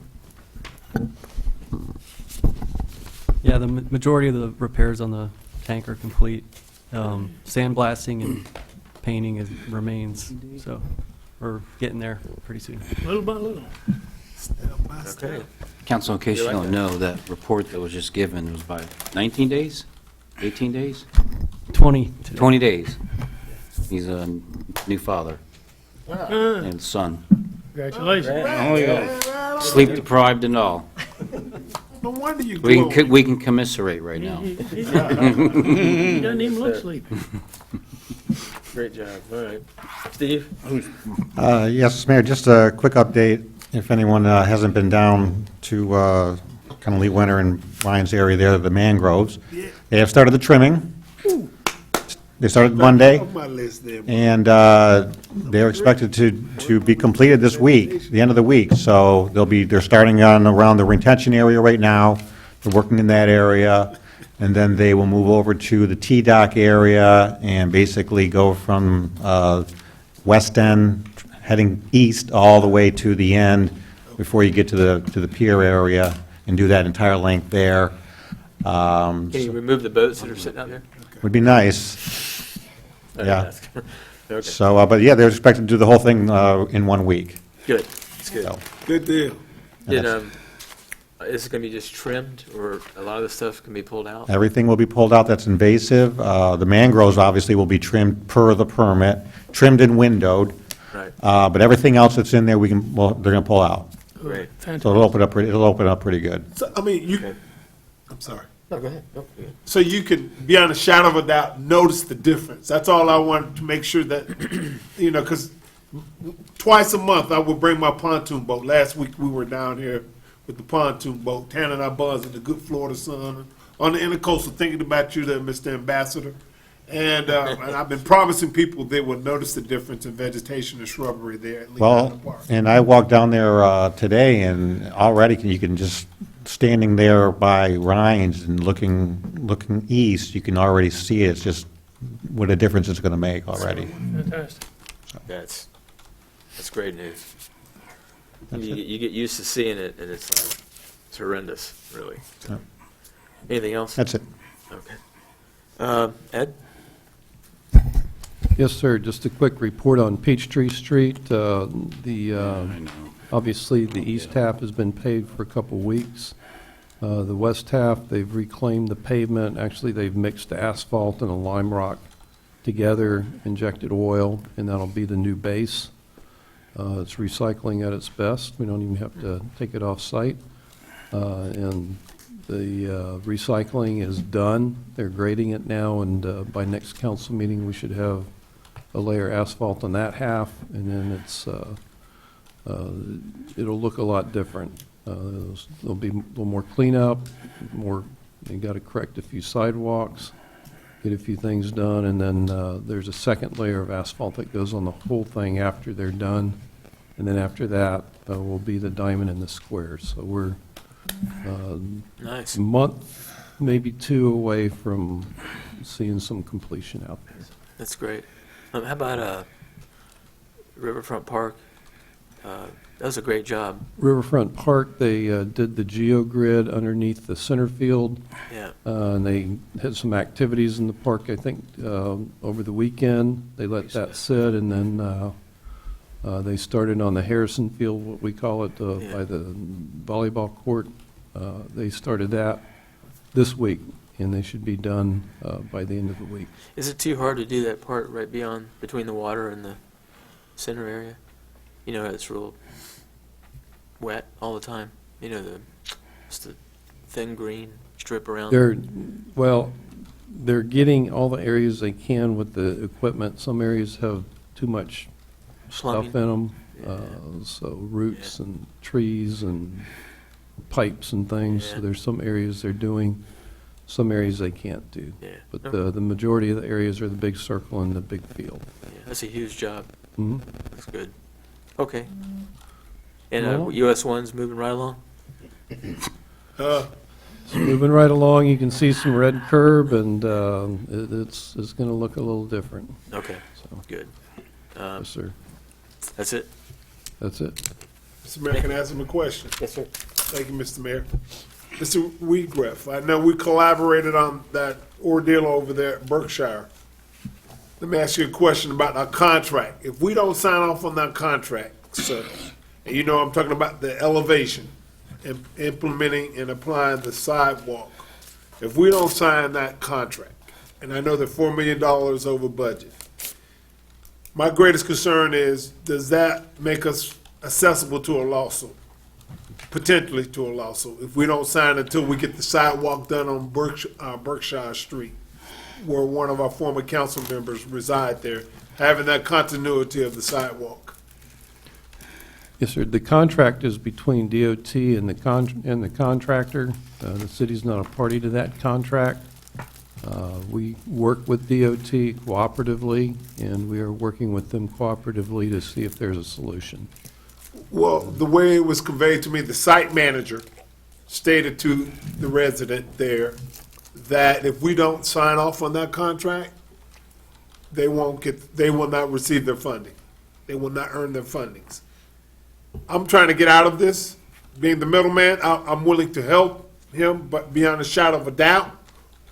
Yeah, the majority of the repairs on the tank are complete. Sandblasting and painting remains, so we're getting there pretty soon. Little by little. step by step. Okay. Council, in case You you like don't know, that report that was just given was by 19 days? 18 days? 20 today. 20 days. He's a new father Ah, and son, Congratulations. Oh, yeah. sleep deprived and all. No wonder you We glow. can commiserate right now. He doesn't even look sleepy. Great job. All right. Steve? Yes, Mayor, just a quick update. If anyone hasn't been down to kind of Lee Winter and Ryan's area there, the mangroves, they have started the trimming. They started Monday. On my list there. And they're expected to be completed this week, the end of the week. So they're starting on around the retention area right now. They're working in that area. And then they will move over to the T-Dock area and basically go from west end, heading east all the way to the end before you get to the pier area and do that entire length there. Can you remove the boats that are sitting out there? Would be nice. Yeah. Okay, So, but yeah, they're expected to do the whole thing in 1 week. good. That's good. So, Good deal. Did, is it going to be just trimmed, or a lot of the stuff can be pulled out? everything will be pulled out that's invasive. The mangroves obviously will be trimmed per the permit, trimmed and windowed. Right. But everything else that's in there, they're going to pull out. Great. So it'll open up pretty good. So, I mean, Okay. I'm sorry. No, go ahead. No, go ahead. So you can, beyond a shadow of a doubt, notice the difference. That's all I wanted to make sure that, because twice a month I would bring my pontoon boat. Last week we were down here with the pontoon boat, tanning our buzz in the good Florida sun on the intercoastal, thinking about you there, Mr. Ambassador. And I've been promising people they will notice the difference in vegetation and shrubbery there at Lee Well, County Park. and I walked down there today, and already you can just, standing there by Rhines and looking east, you can already see it's just what a difference it's going to make already. Fantastic. That's great news. You get used to seeing it, and it's like, it's horrendous, really. So, Yep. anything else? That's it. Okay. Ed? Yes, sir. Just a quick report on Peachtree Street. Obviously, the east half has been paved for a couple weeks. The west half, they've reclaimed the pavement. Actually, they've mixed asphalt and a lime rock together, injected oil, and that'll be the new base. It's recycling at its best. We don't even have to take it off-site. And the recycling is done. They're grading it now, and by next council meeting, we should have a layer of asphalt on that half, and then it'll look a lot different. There'll be a little more cleanup, you got to correct a few sidewalks, get a few things done, and then there's a second layer of asphalt that goes on the whole thing after they're done. And then after that will be the diamond and the squares. So we're Nice. a month, maybe two away from seeing some completion out there. That's great. How about Riverfront Park? That was a great job. Riverfront Park, they did the geogrid underneath the center field. Yeah. And they had some activities in the park, I think, over the weekend. They let that sit, and then they started on the Harrison Field, what we call it, by the volleyball court. They started that this week, and they should be done by the end of the week. Is it too hard to do that part right beyond, between the water and the center area? You know, it's real wet all the time. You know, just the thin green strip around. They're getting all the areas they can with the equipment. Some areas have too much stuff in Plumbing. them, so roots and trees and pipes and things. So Yeah. there's some areas they're doing, some areas they can't do. Yeah. But the majority of the areas are the big circle and the big field. Yeah, that's a huge job. Mhm. That's good. Okay. And Well- US 1's moving right along? It's moving right along. You can see some red curb, and it's going to look a little different. Okay, So, good. yes, sir. That's it? That's it. Mr. Mayor, can I ask him a question? Yes, sir. Thank you, Mr. Mayor. Mr. Weegriff, I know we collaborated on that ordeal over there at Berkshire. Let me ask you a question about our contract. If we don't sign off on that contract, sir, and you know I'm talking about the elevation, implementing and applying the sidewalk. If we don't sign that contract, and I know they're $4 million over budget, my greatest concern is, does that make us accessible to a lawsuit? Potentially to a lawsuit, if we don't sign until we get the sidewalk done on Berkshire Street, where one of our former council members reside there, having that continuity of the sidewalk. Yes, sir. The contract is between DOT and the contractor. The city's not a party to that contract. We work with DOT cooperatively, and we are working with them cooperatively to see if there's a solution. Well, the way it was conveyed to me, the site manager stated to the resident there that if we don't sign off on that contract, they will not receive their funding. They will not earn their fundings. I'm trying to get out of this, being the middleman. I'm willing to help him, but beyond a shadow of a doubt,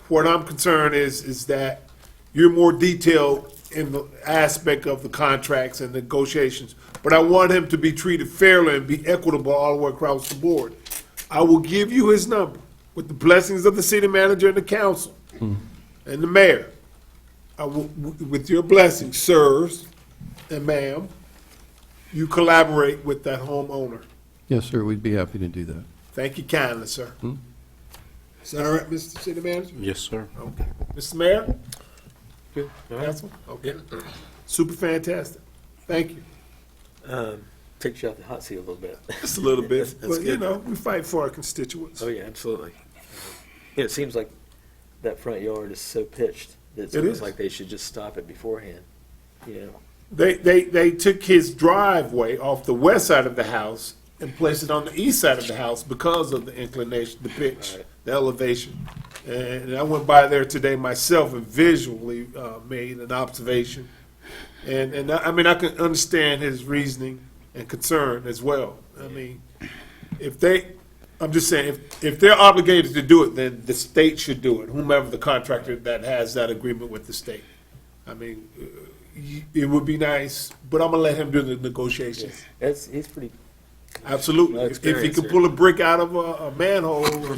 what I'm concerned is that you're more detailed in the aspect of the contracts and negotiations. But I want him to be treated fairly and be equitable all the way across the board. I will give you his number with the blessings of the city manager and the council and the mayor. I will, with your blessings, sirs and ma'am, you collaborate with that homeowner. Yes, sir. We'd be happy to do that. Thank you kindly, sir. Is that all right, Mr. City Manager? Yes, sir. Okay. Mr. Mayor? Good. All right. Council? Okay. Super fantastic. Thank you. Takes you off the hot seat a little bit. Just a little bit, That's but you good. know, we fight for our constituents. Oh, yeah, absolutely. Yeah, it seems like that front yard is so pitched It's It almost is. like they should just stop it beforehand, you know? They took his driveway off the west side of the house and placed it on the east side of the house because of the inclination, the pitch, Right. the elevation. And I went by there today myself and visually made an observation. And I mean, I can understand his reasoning and concern as well. I mean, I'm just saying, if they're obligated to do it, then the state should do it, whomever the contractor that has that agreement with the state. I mean, it would be nice, but I'm gonna let him do the negotiations. He's pretty, Absolutely. No If he experience can here. pull a brick out of a manhole with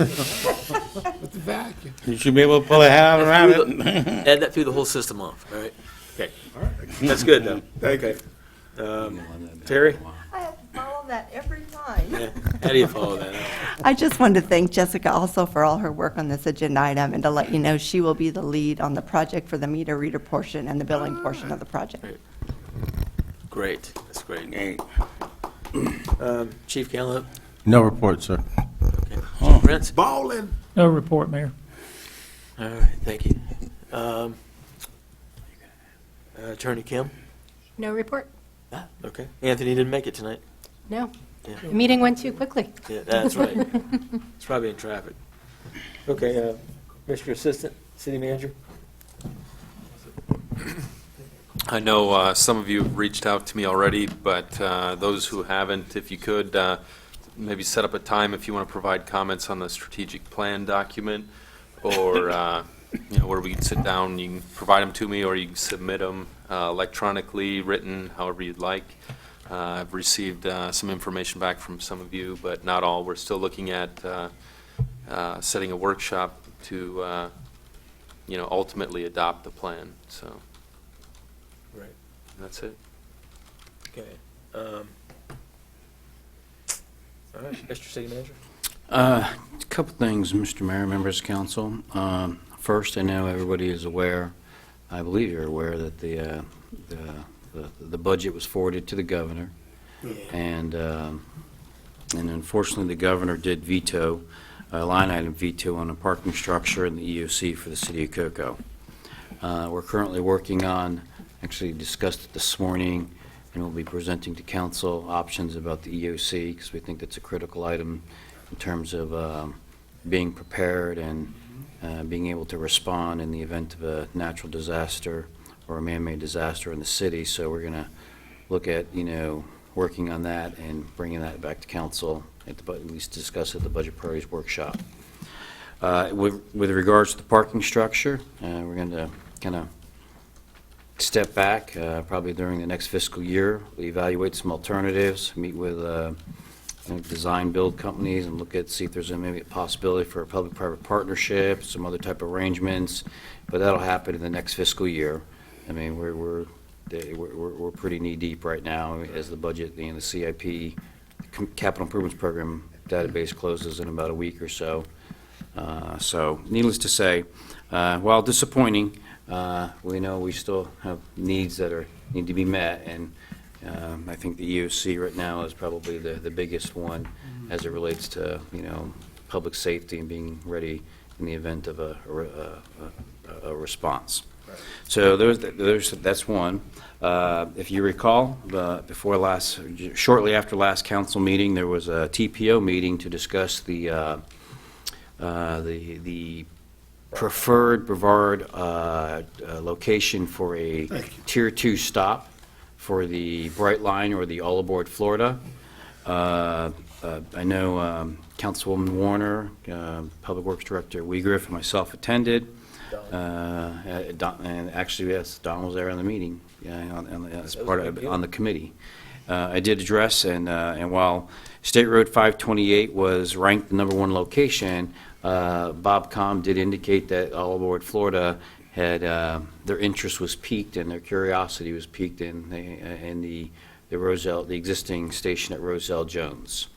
the vacuum. You should be able to pull a hat around it. add that through the whole system off, all right? Okay, that's good, though. Thank you. Terry? I have to follow that every time. Yeah. How do you follow that up? I just wanted to thank Jessica also for all her work on this agenda item and to let you know she will be the lead on the project for the meter reader portion and the billing portion of the project. Great, that's great. Hey. Chief Gallup? No report, sir. Chief Prince? Ballin'. No report, Mayor. All right, thank you. Attorney Kim? No report? Okay. Anthony didn't make it tonight. No. Yeah. The meeting went too quickly. Yeah, that's right. It's probably in traffic. Okay, Mr. Assistant City Manager? I know some of you have reached out to me already, but those who haven't, if you could, maybe set up a time if you want to provide comments on the strategic plan document, or where we can sit down, you can provide them to me, or you can submit them electronically, written, however you'd like. I've received some information back from some of you, but not all. We're still looking at setting a workshop to, ultimately adopt the plan, so. Right. That's it. Okay. All right, Mr. City Manager? A couple things, Mr. Mayor, members of council. First, I know everybody is aware, I believe you're aware, that the budget was forwarded to the governor. And unfortunately, the governor did veto, a line item veto on a parking structure in the EOC for the city of Cocoa. We're currently working on, actually discussed it this morning, and we'll be presenting to council options about the EOC, because we think that's a critical item in terms of being prepared and being able to respond in the event of a natural disaster or a man-made disaster in the city. So we're going to look at, working on that and bringing that back to council, at least discuss at the Budget Priorities Workshop. With regards to the parking structure, we're going to kind of step back, probably during the next fiscal year, evaluate some alternatives, meet with design build companies and look at, see if there's maybe a possibility for a public-private partnership, some other type of arrangements, but that'll happen in the next fiscal year. I mean, we're pretty knee-deep right now as the budget, the CIP, Capital Improvements Program database closes in about a week or so. So needless to say, while disappointing, we know we still have needs that need to be met, and I think the EOC right now is probably the biggest one as it relates to, public safety and being ready in the event of a response. So that's one. If you recall, shortly after last council meeting, there was a TPO meeting to discuss the preferred Brevard location for a Tier 2 stop for the Bright Line or the All Aboard Florida. I know Councilwoman Warner, Public Works Director Weigriff, and myself attended. And actually, yes, Don was there on the meeting, as part of on the committee. I did address, and while State Road 528 was ranked the #1 location, Bob Com did indicate that All Aboard Florida had their interest was piqued and their curiosity was piqued in the Roselle, the existing station at Roselle Jones.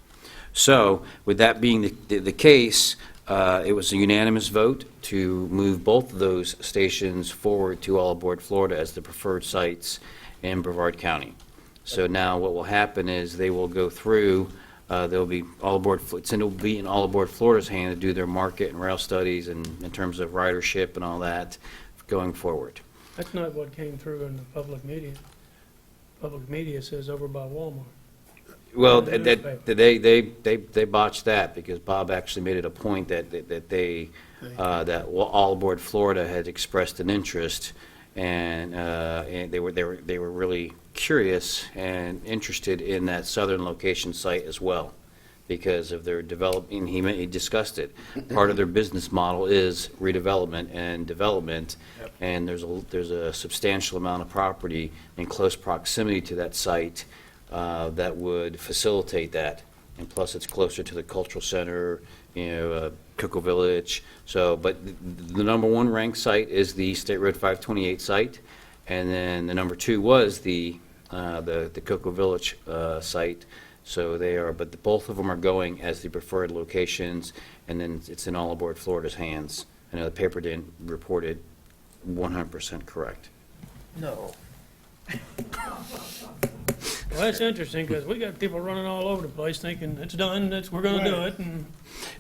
So, with that being the case, it was a unanimous vote to move both of those stations forward to All Aboard Florida as the preferred sites in Brevard County. So now what will happen is they will go through, they'll be All Aboard, it'll be in All Aboard Florida's hand to do their market and rail studies and in terms of ridership and all that, going forward. That's not what came through in the public media. Public media says over by Walmart. Well, In the they botched that because Bob actually made it a point that All Aboard Florida had expressed an interest, and they were really curious and interested in that southern location site as well, because of their development. He discussed it. Part of their business model is redevelopment and development, and there's a substantial amount of property in close proximity to that site that would facilitate that. And plus, it's closer to the cultural center, Cocoa Village. So, but the number one ranked site is the State Road 528 site, and then the number two was the Cocoa Village site. So they are, but both of them are going as the preferred locations, and then it's in All Aboard Florida's hands. I know the paper didn't report it 100% correct. No. Well, that's interesting, because we got people running all over the place thinking it's done, we're gonna do it, and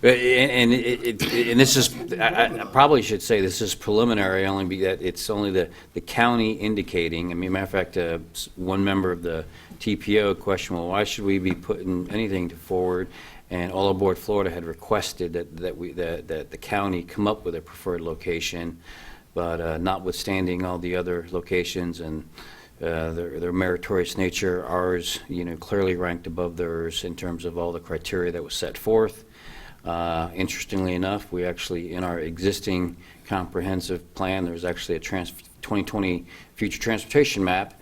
And this is, I probably should say this is preliminary, only be that it's only the county indicating. I mean, matter of fact, one member of the TPO questioned, well, why should we be putting anything forward? And All Aboard Florida had requested that the county come up with a preferred location, but notwithstanding all the other locations and their meritorious nature, ours, clearly ranked above theirs in terms of all the criteria that was set forth. Interestingly enough, we actually, in our existing comprehensive plan, there's actually a 2020 future transportation map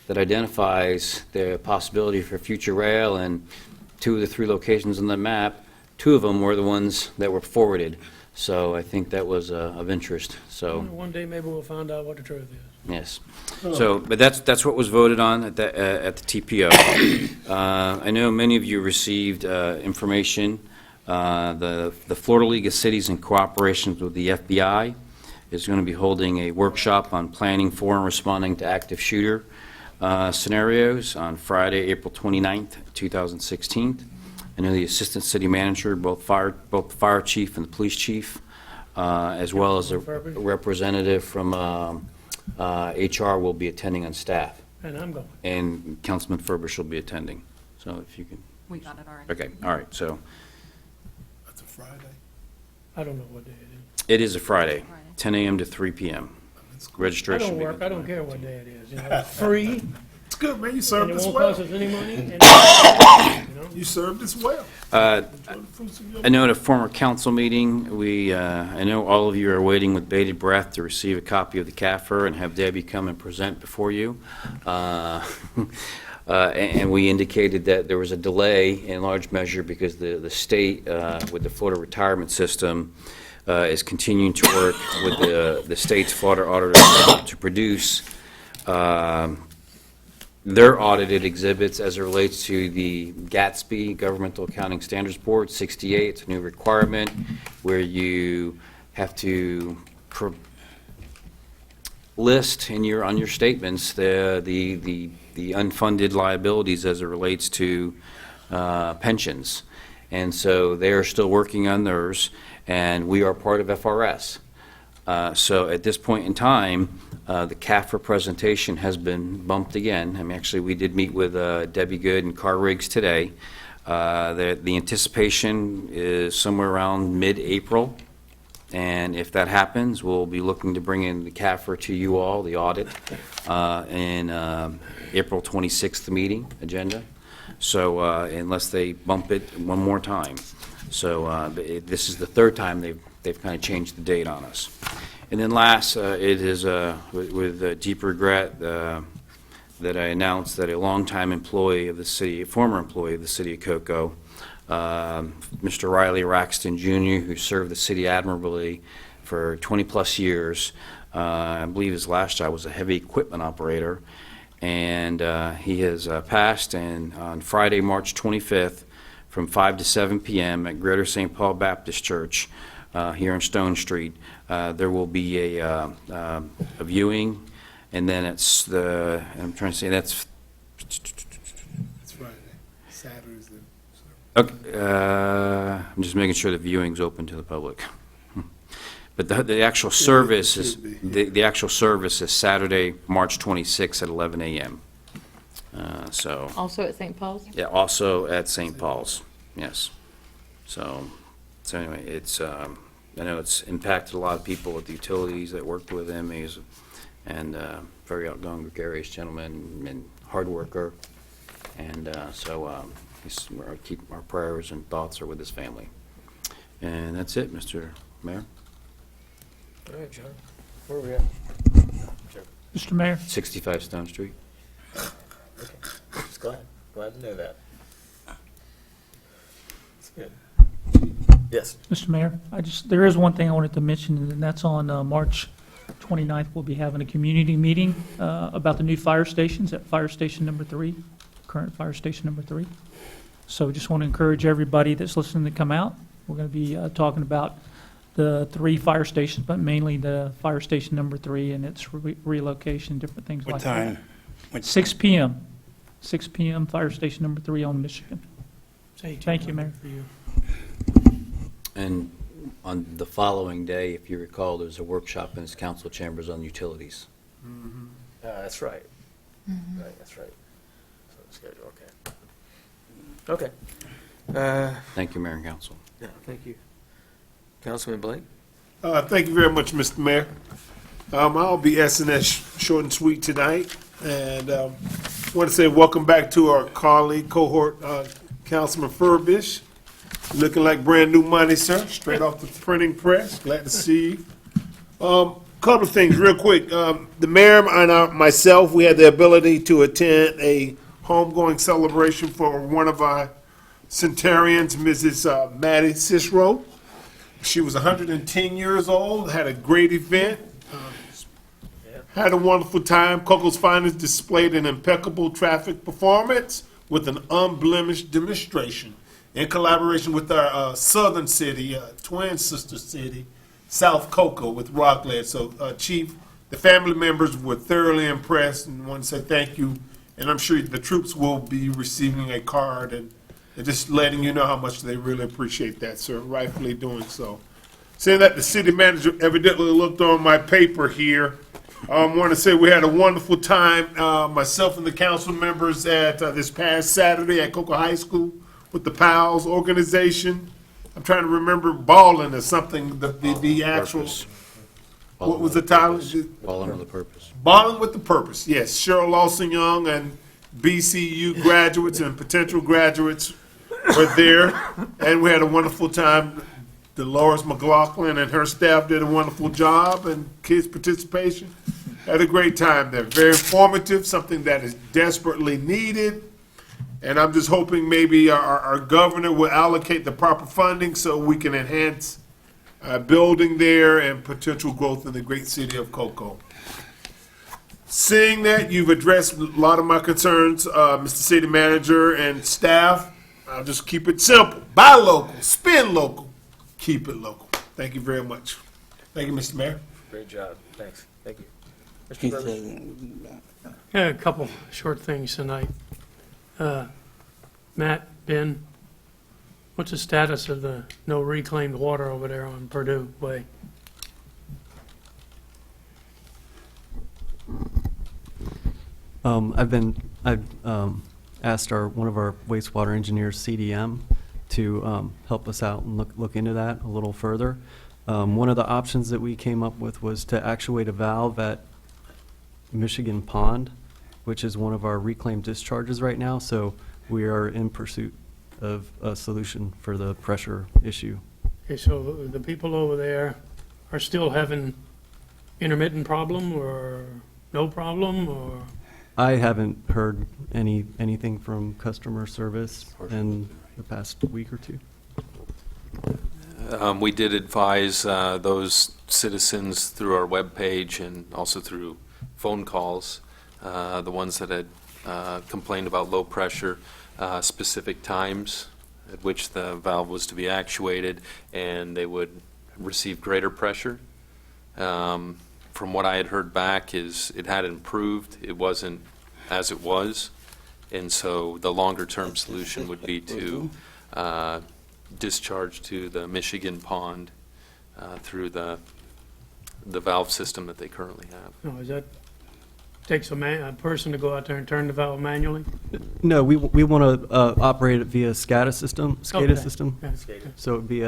that identifies the possibility for future rail, and two of the three locations on the map, two of them were the ones that were forwarded. So I think that was of interest. So one day maybe we'll find out what the truth is. yes. So, but that's what was voted on at the TPO. I know many of you received information. The Florida League of Cities, in cooperation with the FBI, is going to be holding a workshop on planning for and responding to active shooter scenarios on Friday, April 29th, 2016. I know the Assistant City Manager, both the fire chief and the police chief, as well as a representative from HR will be attending on staff. And I'm going. And Councilman Furbish will be attending. So if you can. We got it already. Okay, all right, so That's a Friday. I don't know what day it is. it is a Friday, 10 a.m. to 3 p.m. I Registration. don't will be work, I done don't care what day it is, free, It's good, man. You and served it us won't well. cost us any money, and, You served us well. Uh, Enjoy the fruits of your I know at a former council meeting, I know all of you are waiting with bated breath to receive a copy of the CAFR and have Debbie come and present before you. And we indicated that there was a delay in large measure because the state, with the Florida retirement system, is continuing to work with the state's Florida auditor to produce their audited exhibits as it relates to the GATSB, Governmental Accounting Standards Board, 68. It's a new requirement where you have to list on your statements the unfunded liabilities as it relates to pensions. And so they are still working on theirs, and we are part of FRS. So at this point in time, the CAFR presentation has been bumped again. I mean, actually, we did meet with Debbie Good and Carr Riggs today. The anticipation is somewhere around mid-April, and if that happens, we'll be looking to bring in the CAFR to you all, the audit, in April 26th meeting agenda. So unless they bump it one more time. So this is the third time they've kind of changed the date on us. And then last, it is with deep regret that I announced that a longtime employee of the city, a former employee of the city of Cocoa, Mr. Riley Raxton Jr., who served the city admirably for 20-plus years. I believe his last job was a heavy equipment operator. And he has passed, and on Friday, March 25th, from 5 to 7 p.m. at Greater St. Paul Baptist Church here on Stone Street, there will be a viewing, and then it's I'm trying to say that's It's Friday. Saturday's the. okay. I'm just making sure the viewing's open to the public. But the actual service is, the actual service is Saturday, March 26th at 11 a.m. So, Also at St. Paul's? yeah, also at St. Paul's, yes. So anyway, I know it's impacted a lot of people at the utilities that worked with him. He's and very outgoing, gregarious gentleman and hard worker. And our prayers and thoughts are with his family. And that's it, Mr. Mayor. All right, John. Where are we at? Mr. Mayor? 65 Stone Street. Just glad to know that. That's good. Yes. Mr. Mayor, there is one thing I wanted to mention, and that's on March 29th, we'll be having a community meeting about the new fire stations at Fire Station Number 3, current Fire Station Number 3. So just want to encourage everybody that's listening to come out. We're going to be talking about the 3 fire stations, but mainly the Fire Station Number 3 and its relocation, different things like that. What time? 6 p.m. 6 p.m., Fire Station Number 3 on Michigan. Thank you, Mayor. And on the following day, if you recall, there's a workshop in his council chambers on utilities. That's right. Right, that's right. So the schedule, okay. Okay. Thank you, Mayor and Council. Yeah, thank you. Councilman Blake? Thank you very much, Mr. Mayor. I'll be S&S short and sweet tonight, and want to say welcome back to our colleague, cohort, Councilman Furbish. Looking like brand new money, sir, straight off the printing press. Glad to see you. Couple of things real quick. The mayor and myself, we had the ability to attend a homegoing celebration for one of our centurions, Mrs. Maddie Cicero. She was 110 years old, had a great event, had a wonderful time. Coco's Finest displayed an impeccable traffic performance with an unblemished demonstration in collaboration with our southern city, twin sister city, South Cocoa with Rockledge. So, Chief, the family members were thoroughly impressed and want to say thank you. And I'm sure the troops will be receiving a card and just letting you know how much they really appreciate that, sir, rightfully doing so. Saying that, the city manager evidently looked on my paper here. I want to say we had a wonderful time, myself and the council members at this past Saturday at Cocoa High School with the PALS organization. I'm trying to remember balling or something, the actual, Purpose. what was the title? Balling with a Purpose. Balling with the Purpose, yes. Cheryl Lawson Young and BCU graduates and potential graduates were there, and we had a wonderful time. Dolores McLaughlin and her staff did a wonderful job, and kids' participation. Had a great time there. Very informative, something that is desperately needed. And I'm just hoping maybe our governor will allocate the proper funding so we can enhance building there and potential growth in the great city of Cocoa. Seeing that you've addressed a lot of my concerns, Mr. City Manager and staff, I'll just keep it simple. Buy local, spend local, keep it local. Thank you very much. Thank you, Mr. Mayor. Great job. Thanks. Thank you. Mr. Burgess? Yeah, a couple short things tonight. Matt, Ben, what's the status of the no reclaimed water over there on Purdue Way? I've asked one of our wastewater engineers, CDM, to help us out and look into that a little further. One of the options that we came up with was to actuate a valve at Michigan Pond, which is one of our reclaimed discharges right now. So we are in pursuit of a solution for the pressure issue. Okay, so the people over there are still having intermittent problem or no problem, or? I haven't heard anything from customer service in the past week or two. We did advise those citizens through our webpage and also through phone calls, the ones that had complained about low pressure, specific times at which the valve was to be actuated, and they would receive greater pressure. From what I had heard back is it had improved. It wasn't as it was. And so the longer-term solution would be to discharge to the Michigan Pond through the the valve system that they currently have. No, is that, takes a person to go out there and turn the valve manually? No, we want to operate it via SCADA system, Okay. system. Yeah. So it'd be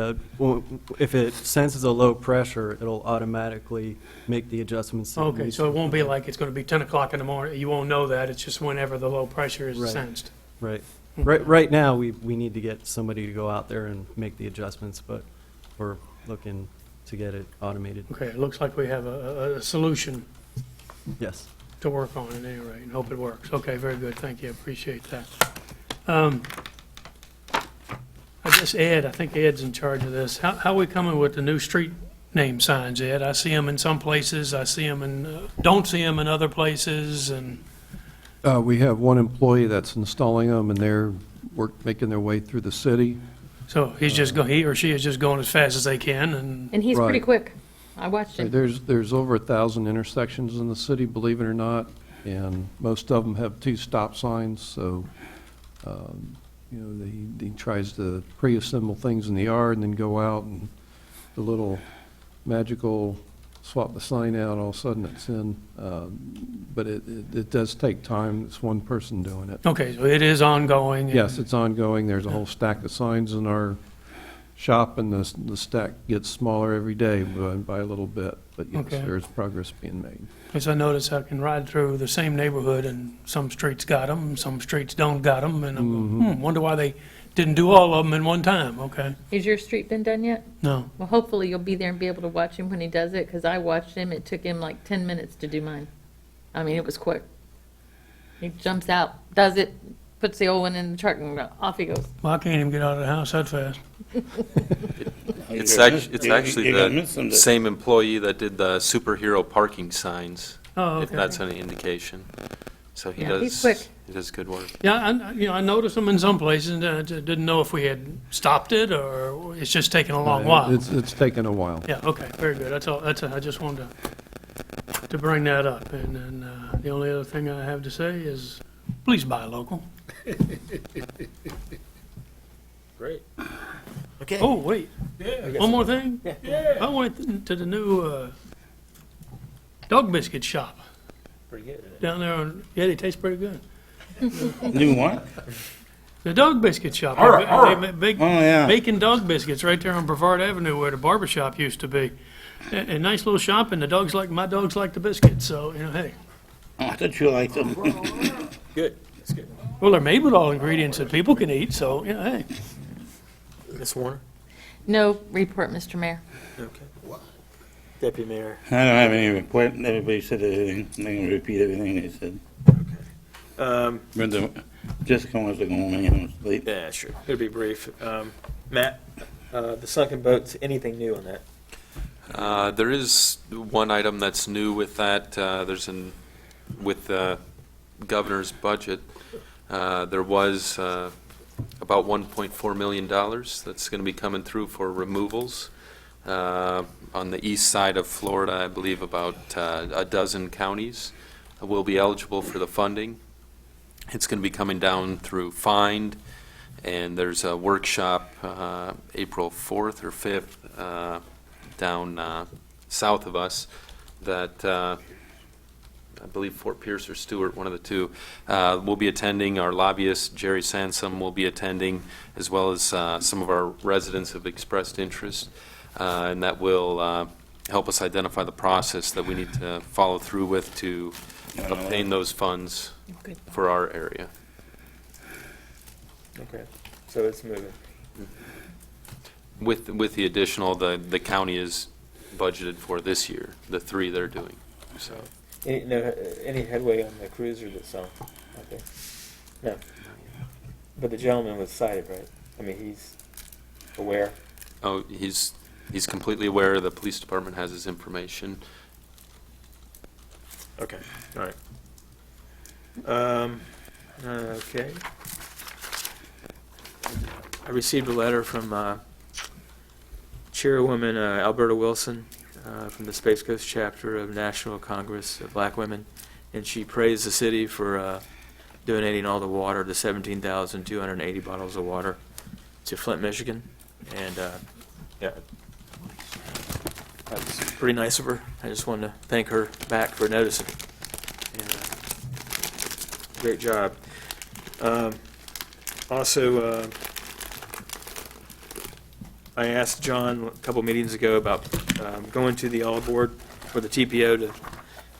if it senses a low pressure, it'll automatically make the adjustments. that it Okay, needs so to. it won't be like it's going to be 10 o'clock in the morning, you won't know that, it's just whenever the low pressure is Right. sensed. Right. Right now, we need to get somebody to go out there and make the adjustments, but we're looking to get it automated. Okay, it looks like we have a solution Yes. to work on at any rate, and hope it works. Okay, very good, thank you, appreciate that. I guess Ed, I think Ed's in charge of this. How are we coming with the new street name signs, Ed? I see them in some places, I see them in, don't see them in other places, and, We have one employee that's installing them, and they're making their way through the city. so he or she is just going as fast as they can, and, And he's pretty Right. quick. I watched him. There's over 1,000 intersections in the city, believe it or not, and most of them have 2 stop signs, so, he tries to pre-assemble things in the yard and then go out and the little magical swap the sign out, all of a sudden it's in. But it does take time. It's one person doing it. okay, so it is ongoing. and- Yes, it's ongoing. There's a whole stack of signs in our shop, and the stack gets smaller every day by a little bit. But yes, Okay. there's progress being made. As I notice, I can ride through the same neighborhood, and some streets got them, some streets don't got them, and I go, wonder why they didn't do all of them in one time, okay? Has your street been done yet? No, Well, hopefully you'll be there and be able to watch him when he does it, because I watched him. It took him like 10 minutes to do mine. I mean, it was quick. He jumps out, does it, puts the old one in the truck, and off he goes. well, I can't even get out of the house that fast. It's actually the same employee that did the superhero parking signs, Oh, if okay. that's any indication. So he Yeah, he's does, quick. he does good work. Yeah, I noticed them in some places, and I didn't know if we had stopped it, or it's just taken a long while. It's taken a while. Yeah, okay, very good, that's all, I just wanted to bring that up, and then, the only other thing I have to say is, please buy local. Great. Okay. Oh, wait, one more thing? I went to the new, dog biscuit shop Pretty good. down there on, yeah, they taste pretty good. New what? The dog biscuit shop, they make big Oh, yeah. bacon dog biscuits right there on Brevard Avenue where the barber shop used to be. A nice little shop, and my dogs like the biscuits, so, hey. Oh, I thought you liked them. Good, that's good. Well, they're made with all ingredients that people can eat, so, hey. Ms. Warner? No report, Mr. Mayor. Okay. Deputy Mayor? I don't have any report. Everybody said everything. I'm not going to repeat everything they said. Brenda, Jessica wants to go home and it's late. Yeah, sure. It'll be brief. Matt, the sunken boats, anything new on that? There is one item that's new with that. With the governor's budget, there was about $1.4 million that's going to be coming through for removals. On the east side of Florida, I believe about a dozen counties will be eligible for the funding. It's going to be coming down through Find, and there's a workshop April 4th or 5th down south of us that I believe Fort Pierce or Stewart, one of the two, will be attending. Our lobbyist, Jerry Sansom, will be attending, as well as some of our residents have expressed interest, and that will help us identify the process that we need to follow through with to obtain those funds for our area. Okay, so it's moving. With the additional, the county is budgeted for this year, the 3 they're doing, so. Any headway on the cruiser that's sunk? Okay. No. But the gentleman was cited, right? I mean, he's aware? Oh, he's completely aware. The police department has his information. Okay, all right. Okay. I received a letter from Chairwoman Alberta Wilson from the Space Coast chapter of National Congress of Black Women, and she praised the city for donating all the water, the 17,280 bottles of water, to Flint, Michigan. And yeah, That was pretty nice of her. I just wanted to thank her back for noticing. And, great job. Also, I asked John a couple meetings ago about going to the All Board for the TPO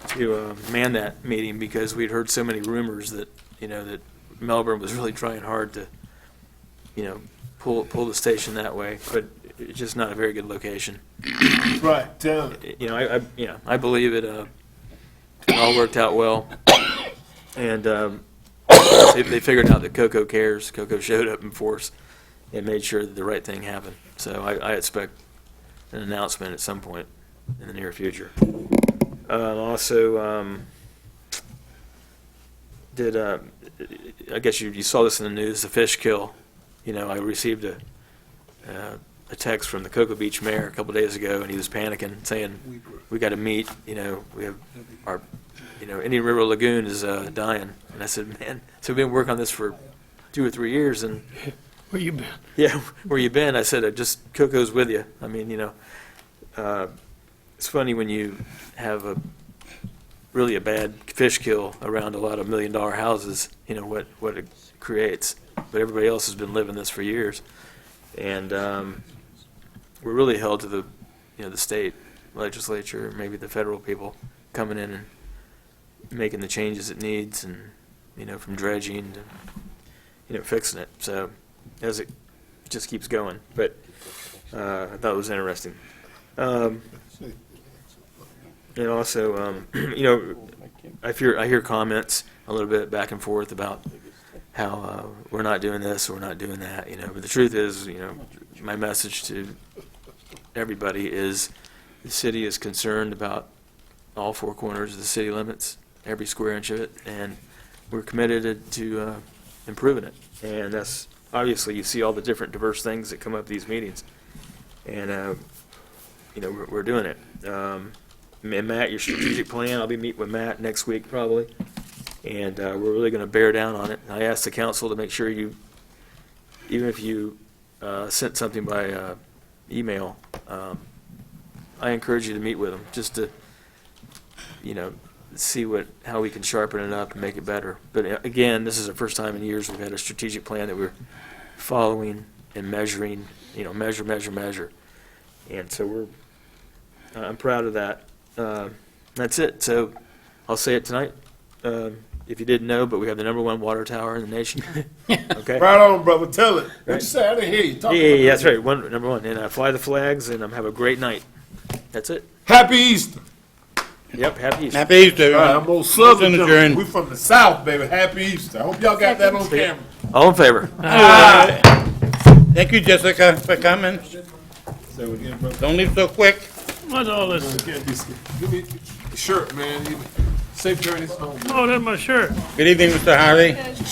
to man that meeting, because we'd heard so many rumors that, that Melbourne was really trying hard to, pull the station that way, but it's just not a very good location. Right, tell me. I believe it all worked out well, and they figured out that Coco cares. Coco showed up in force and made sure that the right thing happened. So I expect an announcement at some point in the near future. Also, I guess you saw this in the news, the fish kill. I received a text from the Cocoa Beach mayor a couple days ago, and he was panicking, saying, we got to meet, we have our, Indian River Lagoon is dying. And I said, man, so we've been working on this for 2 or 3 years, and Where you been? yeah, where you been? I said, just Coco's with you. I mean, it's funny when you have really a bad fish kill around a lot of $1 million houses, what it creates. But everybody else has been living this for years. And we're really held to the, the state legislature, maybe the federal people coming in and making the changes it needs, and, from dredging to, fixing it. So as it just keeps going. But I thought it was interesting. And also, I hear comments a little bit back and forth about how we're not doing this, we're not doing that, But the truth is, my message to everybody is the city is concerned about all 4 corners of the city limits, every square inch of it, and we're committed to improving it. And that's, obviously, you see all the different diverse things that come up at these meetings. And, we're doing it. And Matt, your strategic plan, I'll be meeting with Matt next week probably. And we're really going to bear down on it. I asked the council to make sure even if you sent something by email, I encourage you to meet with them, just to, see how we can sharpen it up and make it better. But again, this is the first time in years we've had a strategic plan that we're following and measuring, measure. And so I'm proud of that. That's it. So I'll say it tonight. If you didn't know, but we have the #1 water tower in the nation. Okay. Right on, brother, tell it. What Right. you say? I didn't hear you. Talk Yeah, about that's that. right. #1. And fly the flags, and have a great night. That's it. Happy Easter. Yep, happy Easter. Happy Easter. All right, I'm old Southern Motion gentleman. adjourned. We from the South, baby. Happy Easter. I hope y'all got that on camera. All in favor? Thank you, Jessica, for coming. Say it again, brother. Don't leave so quick. What's all this? Can't be scared. Give me the shirt, man. Safe journeys home. Oh, that's my shirt. Good evening, Mr. Harvey.